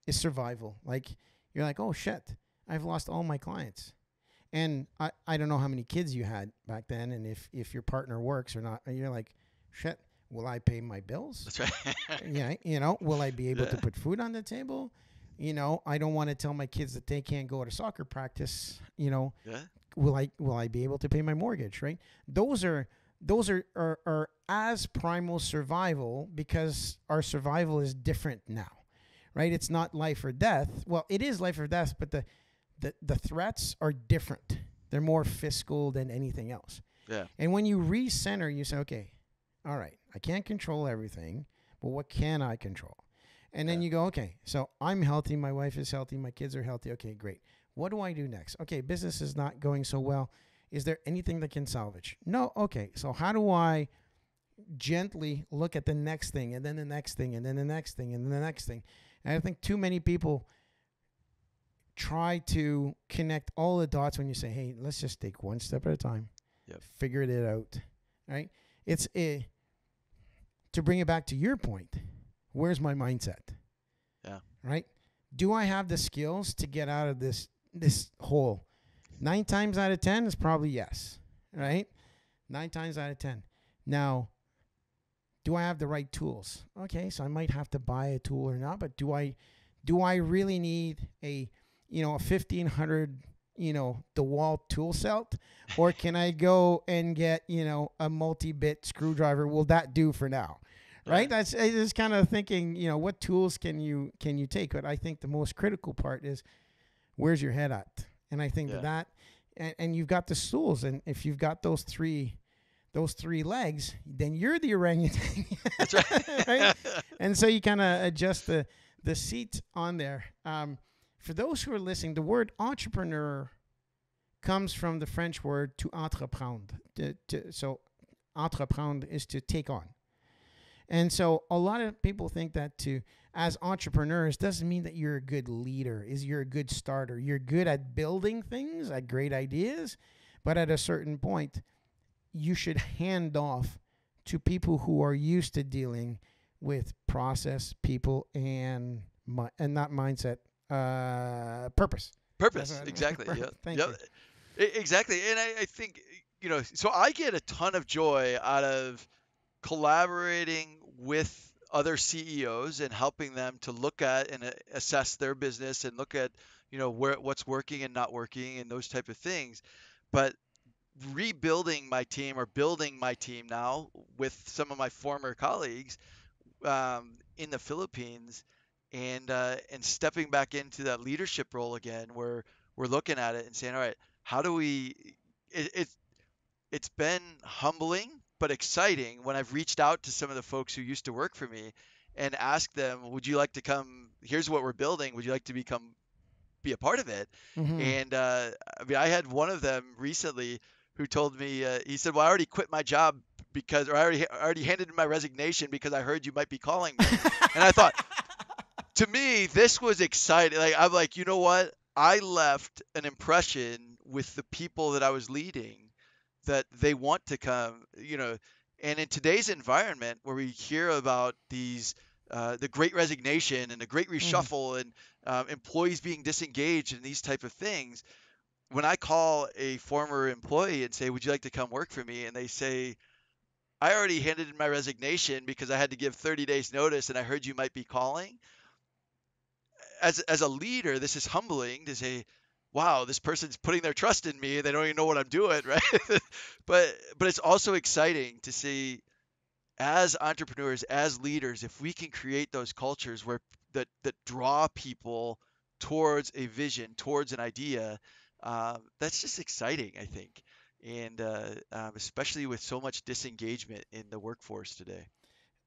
It's survival. Like you're like, oh shit, I've lost all my clients. And I don't know how many kids you had back then, and if your partner works or not, and you're like, shit, will I pay my bills? That's right. Yeah, will I be able to Yeah. put food on the table? I don't want to tell my kids that they can't go to soccer practice. Yeah. Will I be able to pay my mortgage? Right? Those are as primal survival, because our survival is different now, right? It's not life or death. Well, it is life or death, but the threats are different. They're more fiscal than anything else. Yeah. And when you recenter, you say, okay, all right, I can't control everything, but what can I control? And then you go, okay, so I'm healthy, my wife is healthy, my kids are healthy. Okay, great. What do I do next? Okay, business is not going so well. Is there anything that can salvage? No. Okay, so how do I gently look at the next thing, and then the next thing, and then the next thing, and then the next thing? And I think too many people try to connect all the dots when you say, hey, let's just take one step at a time. Yep. Figure it out, right? It's to bring it back to your point, where's my mindset? Yeah. Right? Do I have the skills to get out of this hole? 9 times out of 10 is probably yes, right? 9 times out of 10. Now, do I have the right tools? Okay, so I might have to buy a tool or not, but do I really need a 1500 DeWalt tool set, or can I go and get a multi-bit screwdriver? Will that do for now? Right? That's just kind of thinking, what tools can you take? But I think the most critical part is, where's your head at? And I think and you've got the stools, and if you've got those three legs, then you're the orangutan. That's right. Right? And so you kind of adjust the seat on there. For those who are listening, the word entrepreneur comes from the French word to entreprendre. So entreprendre is to take on. And so a lot of people think that as entrepreneurs doesn't mean that you're a good leader, you're a good starter. You're good at building things, at great ideas, but at a certain point, you should hand off to people who are used to dealing with process, people, and not mindset, purpose. Purpose. Exactly. Yeah. Thank you. Exactly. And I think, so I get a ton of joy out of collaborating with other CEOs and helping them to look at and assess their business and look at, what's working and not working and those type of things. But rebuilding my team or building my team now with some of my former colleagues in the Philippines, and stepping back into that leadership role again, where we're looking at it and saying, all right, how do we? It's been humbling but exciting when I've reached out to some of the folks who used to work for me and asked them, would you like to come? Here's what we're building. Would you like to be a part of it? Mm-hmm. And I had one of them recently who told me, he said, well, I already quit my job or I already handed in my resignation because I heard you might be calling me. And I thought, to me, this was exciting. Like, I'm like, you know what? I left an impression with the people that I was leading that they want to come, and in today's environment where we hear about these, the great resignation and the great reshuffle and employees being disengaged and these type of things, when I call a former employee and say, would you like to come work for me? And they say, I already handed in my resignation because I had to give 30 days notice and I heard you might be calling. As a leader, this is humbling to say, wow, this person's putting their trust in me. They don't even know what I'm doing, right? but it's also exciting to see, as entrepreneurs, as leaders, if we can create those cultures that draw people towards a vision, towards an idea, that's just exciting, I think. And especially with so much disengagement in the workforce today.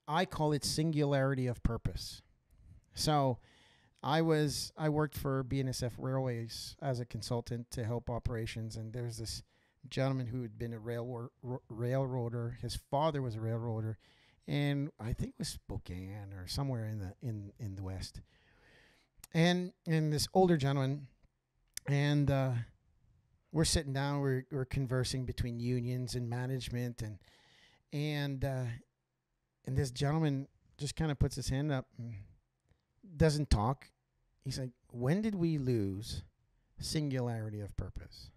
I call it singularity of purpose. So I worked for BNSF Railways as a consultant to help operations, and there's this gentleman who had been a railroader. His father was a railroader, and I think it was Spokane or somewhere in the West. and this older gentleman, and we're sitting down, we're conversing between unions and management, and this gentleman just kind of puts his hand up and doesn't talk. He's like, when did we lose singularity of purpose?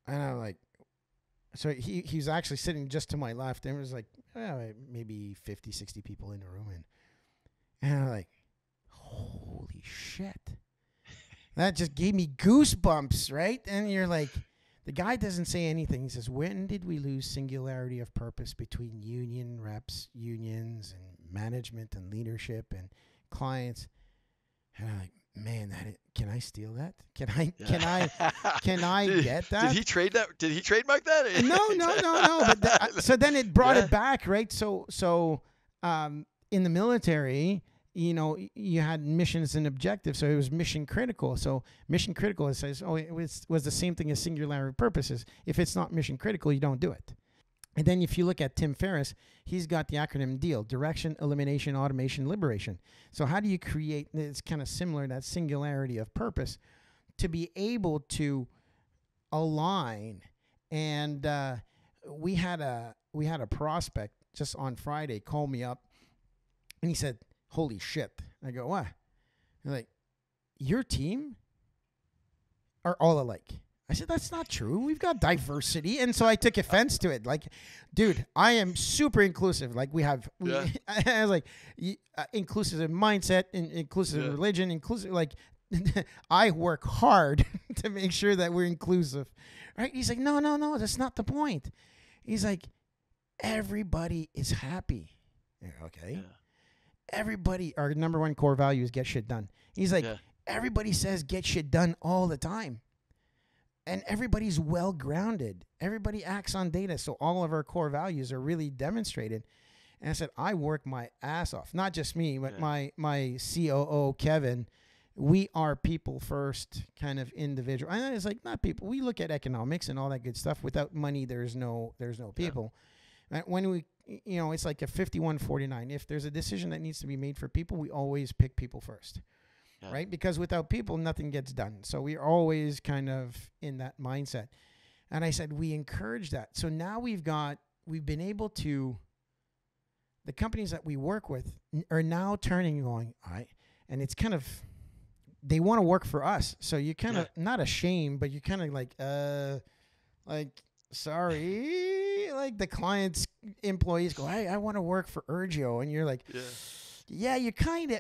And I'm like, so he's actually sitting just to my left, and it was like maybe 50, 60 people in the room, and I'm like, holy shit. That just gave me goosebumps, right? And you're like, the guy doesn't say anything. He says, when did we lose singularity of purpose between union reps, unions, and management and leadership and clients? And I'm like, man, can I steal that? Can I get that? Did he trade that? Did he trademark that? No. But so then it brought it back, right? So in the military, you had missions and objectives, so it was mission critical. So mission critical, it says, it was the same thing as singularity purposes. If it's not mission critical, you don't do it. And then if you look at Tim Ferriss, he's got the acronym DEAL: Direction, Elimination, Automation, Liberation. So how do you create, it's kind of similar, that singularity of purpose, to be able to align. And we had a prospect just on Friday call me up, and he said, holy shit. I go, what? They're like, your team are all alike. I said, that's not true. We've got diversity. And so I took offense to it. Like, dude, I am super inclusive. Like I was like, inclusive mindset, inclusive religion, inclusive, like, I work hard to make sure that we're inclusive. Right? He's like, no, that's not the point. He's like, everybody is happy. Okay. Yeah. Everybody, our number one core value is get shit done. He's like, everybody says get shit done all the time. And everybody's well-grounded. Everybody acts on data. So all of our core values are really demonstrated. And I said, I work my ass off. Not just me, but my COO, Kevin. We are people first kind of individual. And it's like, not people. We look at economics and all that good stuff. Without money, there's no people. Right? When we, it's like a 51-49. If there's a decision that needs to be made for people, we always pick people first. Right? Because without people, nothing gets done. So we're always kind of in that mindset. And I said, we encourage that. So now we've been able to, the companies that we work with are now turning and going, all right. And it's kind of, they want to work for us. So you're kind of not ashamed, but you're kind of like, sorry. Like the client's employees go, hey, I want to work for Urgio. And you're like, you kind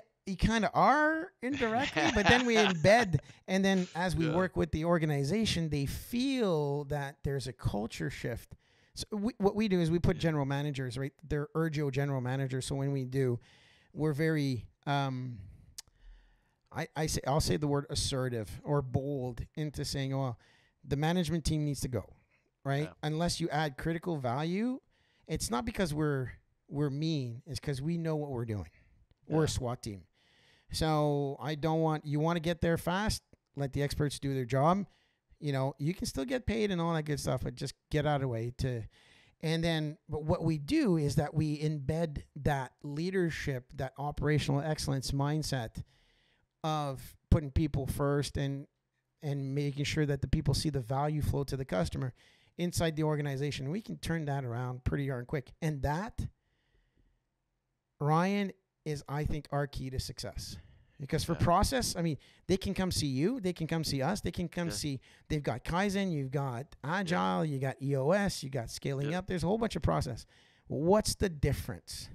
of are indirectly, but then we embed, and then as we work with the organization, they feel that there's a culture shift. So what we do is we put general managers, right? They're Urgio general managers. So when we do, we're very, I'll say the word assertive or bold into saying, well, the management team needs to go, right? Unless you add critical value, it's not because we're mean, it's because we know what we're doing. We're a SWAT team. So you want to get there fast, let the experts do their job. You can still get paid and all that good stuff, but just get out of the way but what we do is that we embed that leadership, that operational excellence mindset of putting people first and making sure that the people see the value flow to the customer inside the organization. We can turn that around pretty darn quick. And that, Ryan, is, I think, our key to success. Because for process, I mean, they can come see you, they can come see us, they can come see, they've got Kaizen, you've got Agile, you got EOS, you got scaling up. There's a whole bunch of process. What's the difference?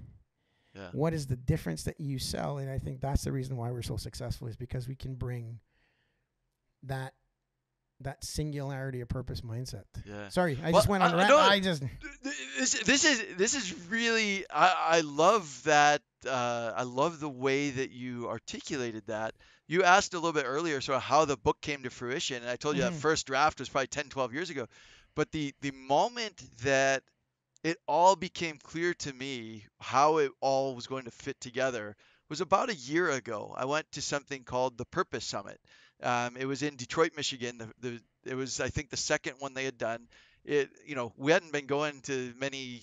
What is the difference that you sell? And I think that's the reason why we're so successful, is because we can bring that singularity of purpose mindset. Sorry, I just went on a rant. This is really, I love that. I love the way that you articulated that. You asked a little bit earlier sort of how the book came to fruition, and I told you that first draft was probably 10, 12 years ago. But the moment that it all became clear to me how it all was going to fit together was about a year ago. I went to something called the Purpose Summit. It was in Detroit, Michigan. It was, I think, the second one they had done. We hadn't been going to many,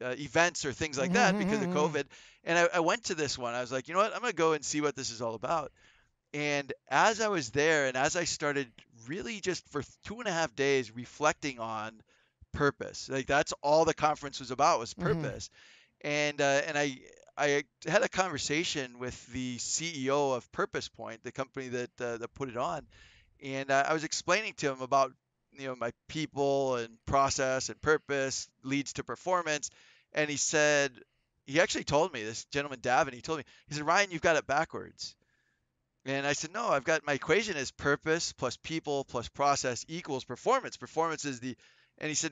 events or things like that because of COVID. And I went to this one. I was like, you know what? I'm going to go and see what this is all about. And as I was there and as I started really just for 2.5 days reflecting on purpose, like that's all the conference was about, was purpose. And I had a conversation with the CEO of Purpose Point, the company that put it on, and I was explaining to him about my people and process and purpose leads to performance, and he actually told me, this gentleman Davin, he said, Ryan, you've got it backwards. And I said, no, I've got my equation is purpose plus people plus process equals performance. Performance is and he said,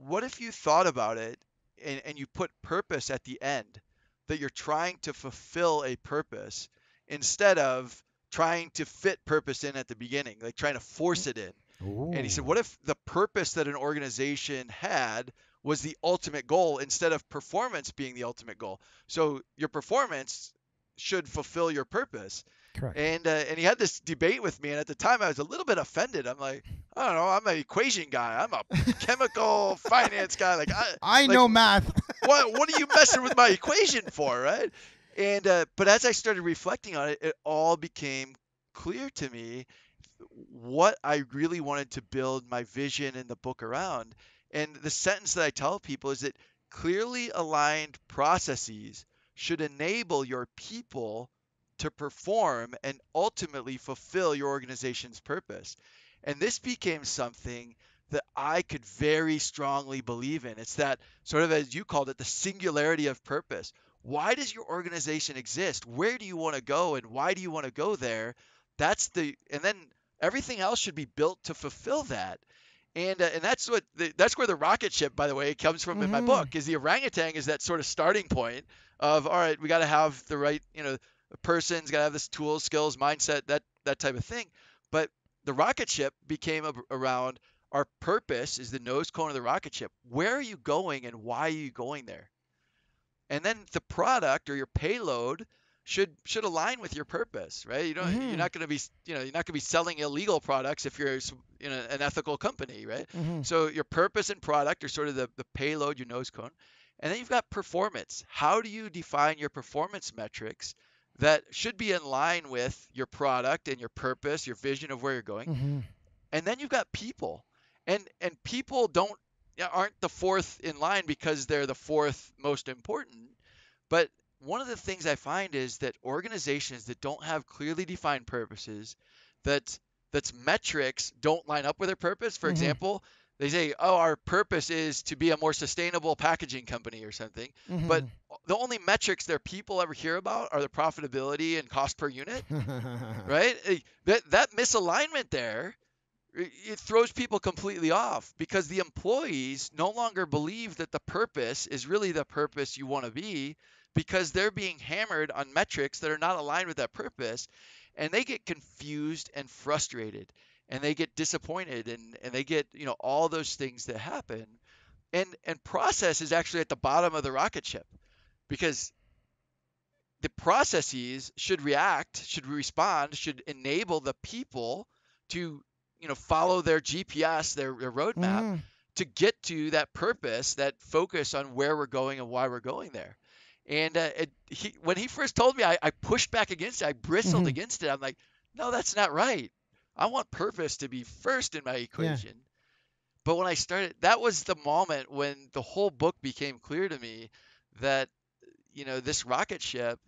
what if you thought about it and you put purpose at the end, that you're trying to fulfill a purpose instead of trying to fit purpose in at the beginning, like trying to force it in. Ooh. And he said, what if the purpose that an organization had was the ultimate goal instead of performance being the ultimate goal? So your performance should fulfill your purpose. Correct. And he had this debate with me, and at the time I was a little bit offended. I'm like, I don't know, I'm an equation guy. I'm a chemical finance guy. Like I know math. what are you messing with my equation for, right? And but as I started reflecting on it, it all became clear to me what I really wanted to build my vision in the book around. And the sentence that I tell people is that clearly aligned processes should enable your people to perform and ultimately fulfill your organization's purpose. And this became something that I could very strongly believe in. It's that sort of, as you called it, the singularity of purpose. Why does your organization exist? Where do you want to go, and why do you want to go there? And then everything else should be built to fulfill that. And that's where the rocket ship, by the way, comes from in my book. Is the orangutan is that sort of starting point of, all right, we got to have the right, the person's got to have this tools, skills, mindset, that type of thing. But the rocket ship became around our purpose is the nose cone of the rocket ship. Where are you going and why are you going there? And then the product or your payload should align with your purpose, right? You're not going to be selling illegal products if you're an ethical company, right? So your purpose and product are sort of the payload, your nose cone. And then you've got performance. How do you define your performance metrics that should be in line with your product and your purpose, your vision of where you're going? And then you've got people. And people aren't the fourth in line because they're the fourth most important. But one of the things I find is that organizations that don't have clearly defined purposes, that's metrics don't line up with their purpose. For example, they say, oh, our purpose is to be a more sustainable packaging company or something. But the only metrics their people ever hear about are the profitability and cost per unit, right? That misalignment there, it throws people completely off because the employees no longer believe that the purpose is really the purpose you want to be, because they're being hammered on metrics that are not aligned with that purpose, and they get confused and frustrated, and they get disappointed, and they get all those things that happen. And process is actually at the bottom of the rocket ship, because the processes should respond, should enable the people to follow their GPS, their roadmap, to get to that purpose, that focus on where we're going and why we're going there. And when he first told me, I pushed back against it. I bristled against it. I'm like, no, that's not right. I want purpose to be first in my equation. Yeah. But when I started, that was the moment when the whole book became clear to me that, this rocket ship,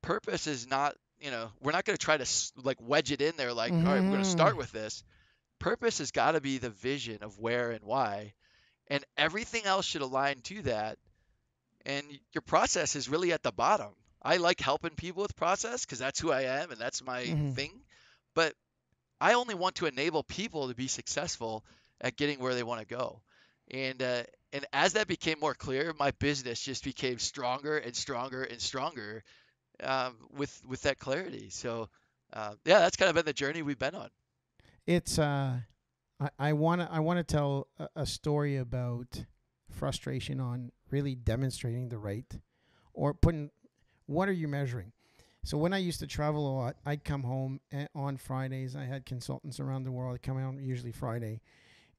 purpose is not, we're not going to try to wedge it in there like, all right, we're going to start with this. Purpose has got to be the vision of where and why, and everything else should align to that. And your process is really at the bottom. I like helping people with process because that's who I am and that's my thing. But I only want to enable people to be successful at getting where they want to go. And as that became more clear, my business just became stronger and stronger and stronger with that clarity. So that's kind of been the journey we've been on. It's I want to tell a story about frustration on really demonstrating the right, or what are you measuring? So when I used to travel a lot, I'd come home on Fridays. I had consultants around the world. I'd come out usually Friday,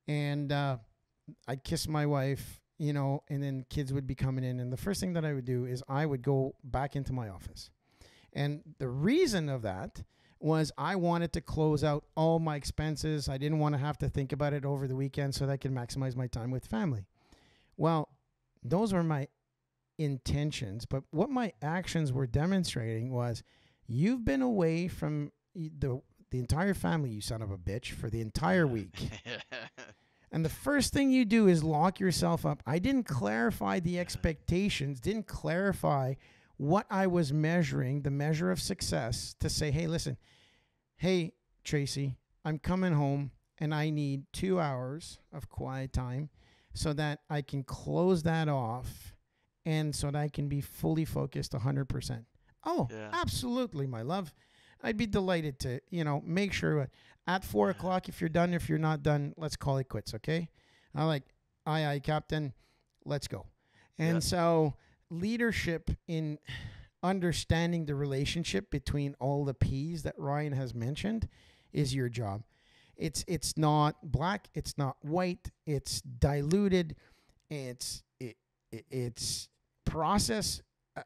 and I'd kiss my wife and then kids would be coming in. And the first thing that I would do is I would go back into my office. And the reason of that was I wanted to close out all my expenses. I didn't want to have to think about it over the weekend so that I could maximize my time with family. Well, those were my intentions. But what my actions were demonstrating was, you've been away from the entire family, you son of a bitch, for the entire week. And the first thing you do is lock yourself up. I didn't clarify the expectations, didn't clarify what I was measuring, the measure of success, to say, hey, listen, hey, Tracy, I'm coming home and I need 2 hours of quiet time so that I can close that off and so that I can be fully focused 100%. Oh, yeah. Absolutely, my love. I'd be delighted to, make sure at 4 o'clock, if you're done, if you're not done, let's call it quits, okay? I'm like, aye, Captain, let's go. And so leadership in understanding the relationship between all the P's that Ryan has mentioned is your job. It's not black, it's not white, it's diluted, it's process.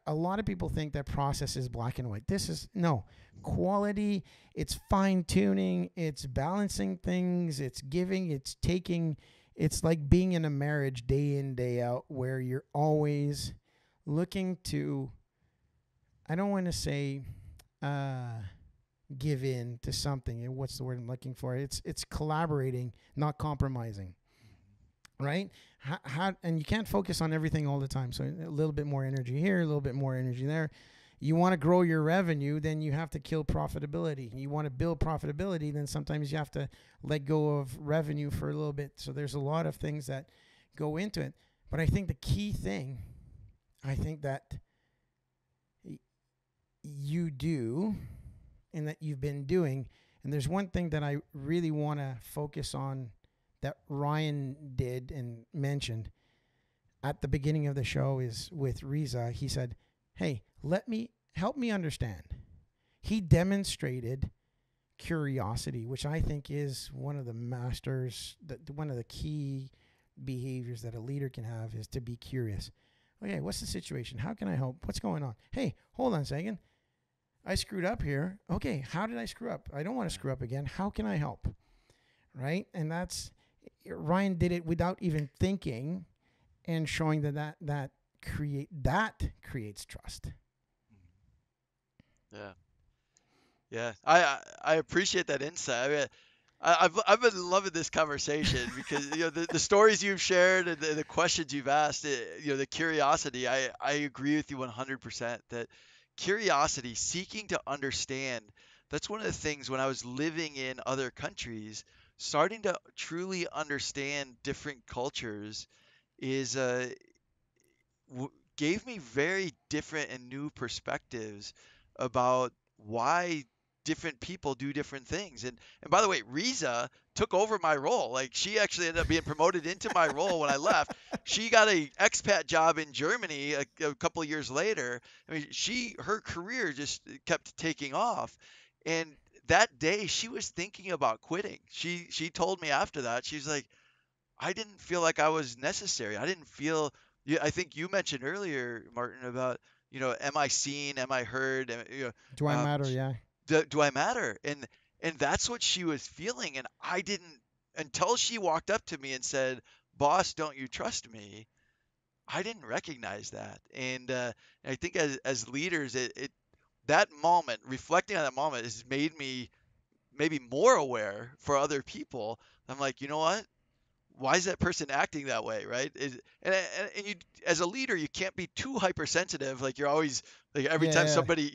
A lot of people think that process is black and white. This is no quality. It's fine tuning. It's balancing things. It's giving. It's taking. It's like being in a marriage day in, day out, where you're always looking to, I don't want to say give in to something. What's the word I'm looking for? It's collaborating, not compromising. Right? And you can't focus on everything all the time. So a little bit more energy here, a little bit more energy there. You want to grow your revenue, then you have to kill profitability. You want to build profitability, then sometimes you have to let go of revenue for a little bit. So there's a lot of things that go into it. But I think the key thing, I think that you do and that you've been doing, and there's one thing that I really want to focus on that Ryan did and mentioned at the beginning of the show is with Riza. He said, hey, help me understand. He demonstrated curiosity, which I think is one of the masters, one of the key behaviors that a leader can have is to be curious. Okay, what's the situation? How can I help? What's going on? Hey, hold on a second. I screwed up here. Okay, how did I screw up? I don't want to screw up again. How can I help? Right? And Ryan did it without even thinking, and showing that creates trust. Yeah. I appreciate that insight. I mean, I've been loving this conversation because the stories you've shared and the questions you've asked, the curiosity. I agree with you 100% that curiosity, seeking to understand. That's one of the things when I was living in other countries. Starting to truly understand different cultures gave me very different and new perspectives about why different people do different things. And by the way, Riza took over my role. Like, she actually ended up being promoted into my role when I left. She got a expat job in Germany a couple of years later. I mean, her career just kept taking off. And that day she was thinking about quitting. She told me after that, she's like, I didn't feel like I was necessary. I didn't feel, I think you mentioned earlier, Martin, about, am I seen? Am I heard? Do I matter? Yeah. Do I matter? And that's what she was feeling. And I didn't, until she walked up to me and said, boss, don't you trust me? I didn't recognize that. And I think as leaders, that moment, reflecting on that moment, has made me maybe more aware for other people. I'm like, you know what? Why is that person acting that way, right? And you, as a leader, you can't be too hypersensitive. Like, you're always like every time somebody,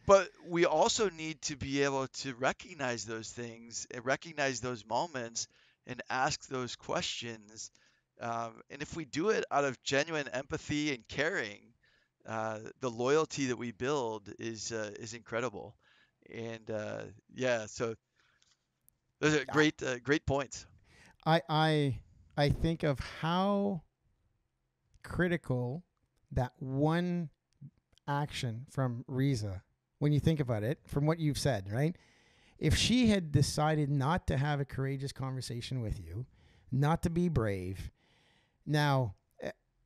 but we also need to be able to recognize those things and recognize those moments and ask those questions. And if we do it out of genuine empathy and caring, the loyalty that we build is incredible. And so those are great points. I think of how critical that one action from Riza, when you think about it, from what you've said, right? If she had decided not to have a courageous conversation with you, not to be brave, Now,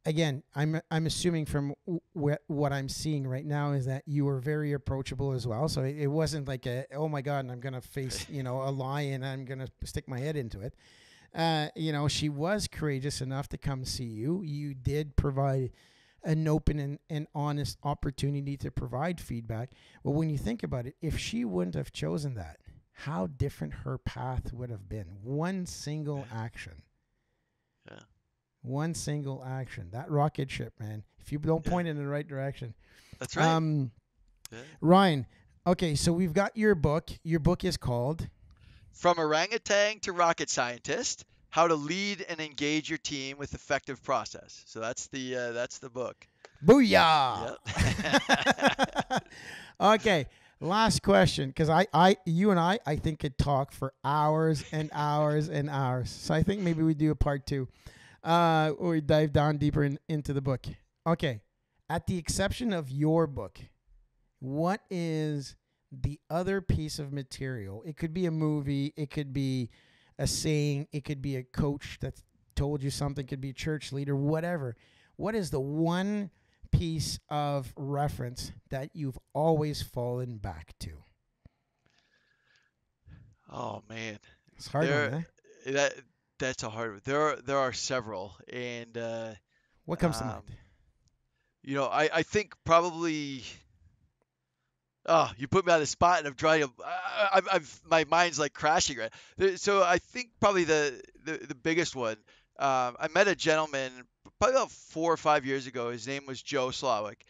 again, I'm assuming from what I'm seeing right now is that you were very approachable as well. So it wasn't like oh my God, and I'm gonna face a lion, and I'm gonna stick my head into it. She was courageous enough to come see you. You did provide an open and honest opportunity to provide feedback. Well, when you think about it, if she wouldn't have chosen that, how different her path would have been. One single action. Yeah. One single action. That rocket ship, man. If you don't point it in the right direction. That's right. Ryan, okay, so we've got your book. Your book is called From Orangutan to Rocket Scientist: How to Lead and Engage Your Team with Effective Process. So that's the book. Booyah! Yep. Okay, last question, because you and I think could talk for hours and hours and hours. So I think maybe we do a part 2. Or we dive down deeper into the book. Okay, at the exception of your book, what is the other piece of material? It could be a movie, it could be a saying, it could be a coach that told you something, it could be a church leader, whatever. What is the one piece of reference that you've always fallen back to? Oh man, It's hard one, eh? That's a hard one. There are several, and What comes to mind? I think probably. Oh, you put me on the spot, and I'm trying to. My mind's like crashing right. So I think probably the biggest one. I met a gentleman probably about 4 or 5 years ago. His name was Joe Slawick,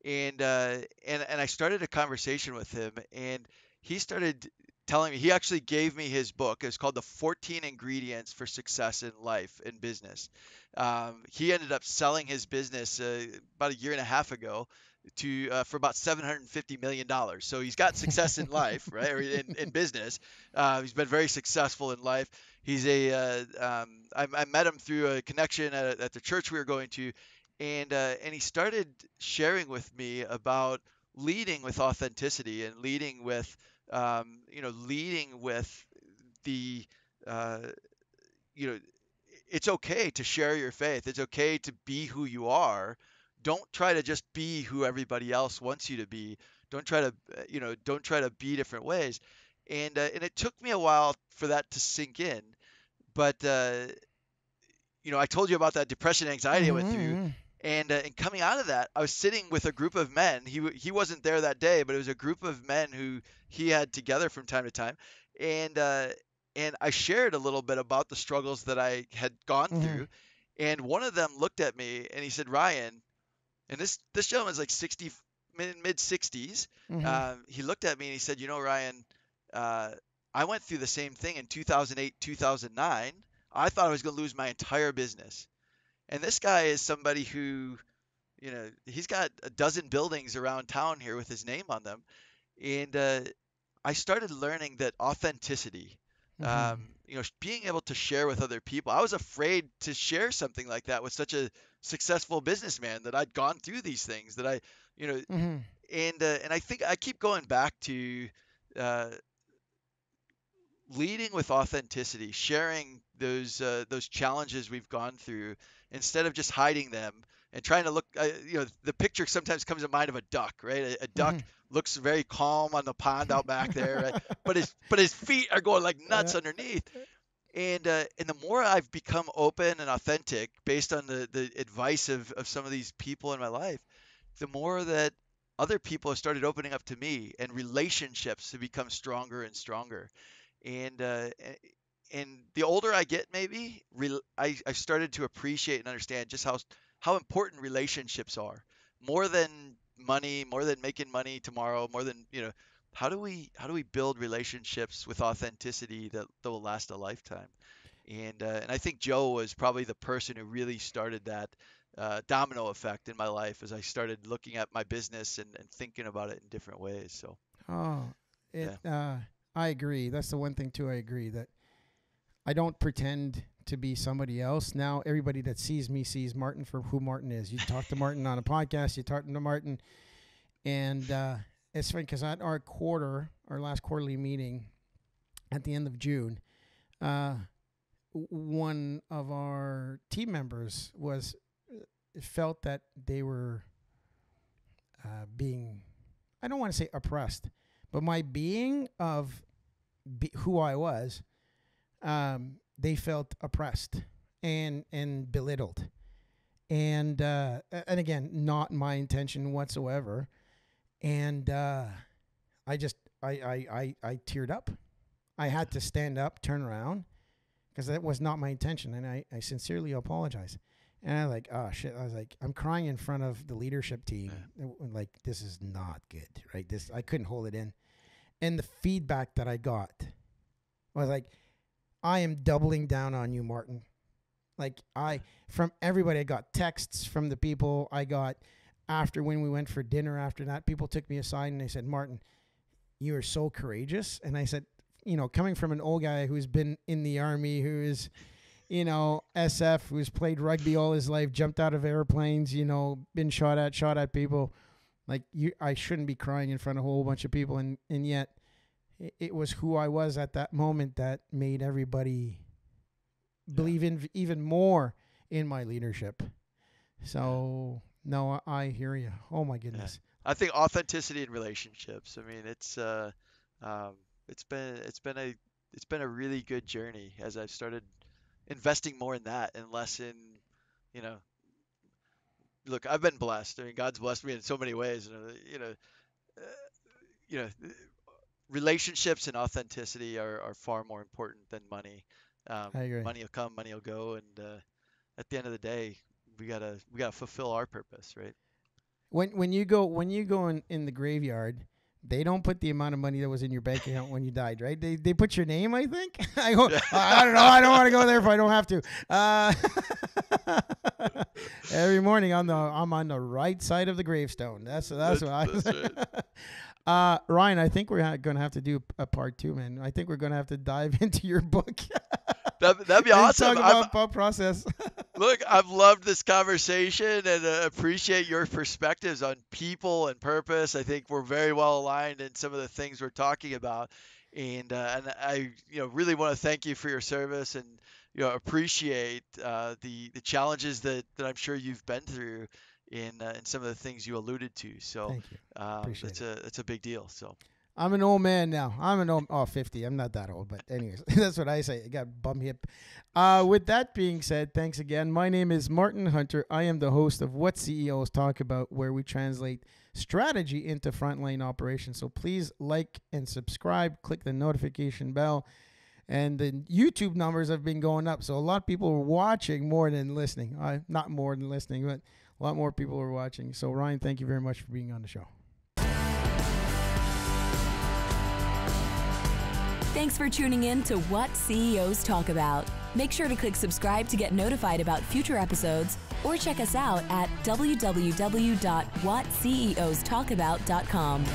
and I started a conversation with him, and he started telling me. He actually gave me his book. It's called The 14 Ingredients for Success in Life and Business. He ended up selling his business about a year and a half ago for about $750 million. So he's got success in life, right? Or in business. He's been very successful in life. He's I met him through a connection at the church we were going to, and he started sharing with me about leading with authenticity and leading with the uh, you know it's okay to share your faith. It's okay to be who you are. Don't try to just be who everybody else wants you to be. Don't try to be different ways. And it took me a while for that to sink in. But I told you about that depression, anxiety I went through, Mm-hmm. and coming out of that, I was sitting with a group of men. He wasn't there that day, but it was a group of men who he had together from time to time, and uh, and I shared a little bit about the struggles that I had gone Mm-hmm. through, and one of them looked at me and he said, Ryan, and this gentleman's like 60, mid 60s. Mm-hmm. He looked at me and he said, Ryan, uh, I went through the same thing in 2008, 2009. I thought I was going to lose my entire business. And this guy is somebody who, he's got a dozen buildings around town here with his name on them. And I started learning that authenticity, Mm-hmm. being able to share with other people. I was afraid to share something like that with such a successful businessman, that I'd gone through these things, that you know, Mm-hmm. and I think I keep going back to uh, leading with authenticity, sharing those challenges we've gone through instead of just hiding them and trying to look. The picture sometimes comes to mind of a duck, right? A duck looks very calm on the pond out back there, right? But his feet are going like nuts underneath. And the more I've become open and authentic based on the advice of some of these people in my life, the more that other people have started opening up to me, and relationships have become stronger and stronger. And the older I get, maybe I've started to appreciate and understand just how important relationships are, more than money, more than making money tomorrow, more than how do we build relationships with authenticity that will last a lifetime. And I think Joe was probably the person who really started that domino effect in my life as I started looking at my business and thinking about it in different ways. So Oh, yeah. I agree. That's the one thing too. I agree that I don't pretend to be somebody else. Now everybody that sees me sees Martin for who Martin is. You talk to Martin on a podcast. You talk to Martin, and it's funny because at our last quarterly meeting at the end of June, one of our team members felt that they were being, I don't want to say oppressed, but my being of who I was, they felt oppressed and belittled. And again, not my intention whatsoever. And I teared up. I had to stand up, turn around, because that was not my intention. And I sincerely apologize. And I was like, oh shit. I was like, I'm crying in front of the leadership team. Like, this is not good, right? I couldn't hold it in. And the feedback that I got was like, I am doubling down on you, Martin. Like, from everybody, I got texts from the people I got after when we went for dinner after that. People took me aside and they said, Martin, you are so courageous. And I said, coming from an old guy who's been in the army, who is, SF, who's played rugby all his life, jumped out of airplanes, been shot at people. Like, I shouldn't be crying in front of a whole bunch of people. And yet it was who I was at that moment that made everybody believe in even more in my leadership. So no, I hear you. Oh my goodness. Yeah. I think authenticity in relationships. I mean, it's been a really good journey as I've started investing more in that and less in, look, I've been blessed. I mean, God's blessed me in so many ways. Relationships and authenticity are far more important than money. I agree. Money will come, money will go, and at the end of the day, we gotta fulfill our purpose, right? When you go in the graveyard, they don't put the amount of money that was in your bank account when you died, right? They put your name, I think. I don't know. I don't want to go there if I don't have to. Every morning I'm on the right side of the gravestone. That's what I. That's right. Ryan, I think we're going to have to do a part 2, man. I think we're going to have to dive into your book. That'd be awesome. Talk about process. Look, I've loved this conversation and appreciate your perspectives on people and purpose. I think we're very well aligned in some of the things we're talking about, and I really want to thank you for your service and appreciate the challenges that I'm sure you've been through in some of the things you alluded to. So thank you. It's a big deal. So. I'm an old man now. 50. I'm not that old, but anyways, that's what I say. I got bum hip. With that being said, thanks again. My name is Martin Hunter. I am the host of What CEOs Talk About, where we translate strategy into frontline operations. So please like and subscribe, click the notification bell. And the YouTube numbers have been going up. So a lot of people are watching more than listening. Not more than listening, but a lot more people are watching. So Ryan, thank you very much for being on the show. Thanks for tuning in to What CEOs Talk About. Make sure to click subscribe to get notified about future episodes, or check us out at www.whatceostalkabout.com.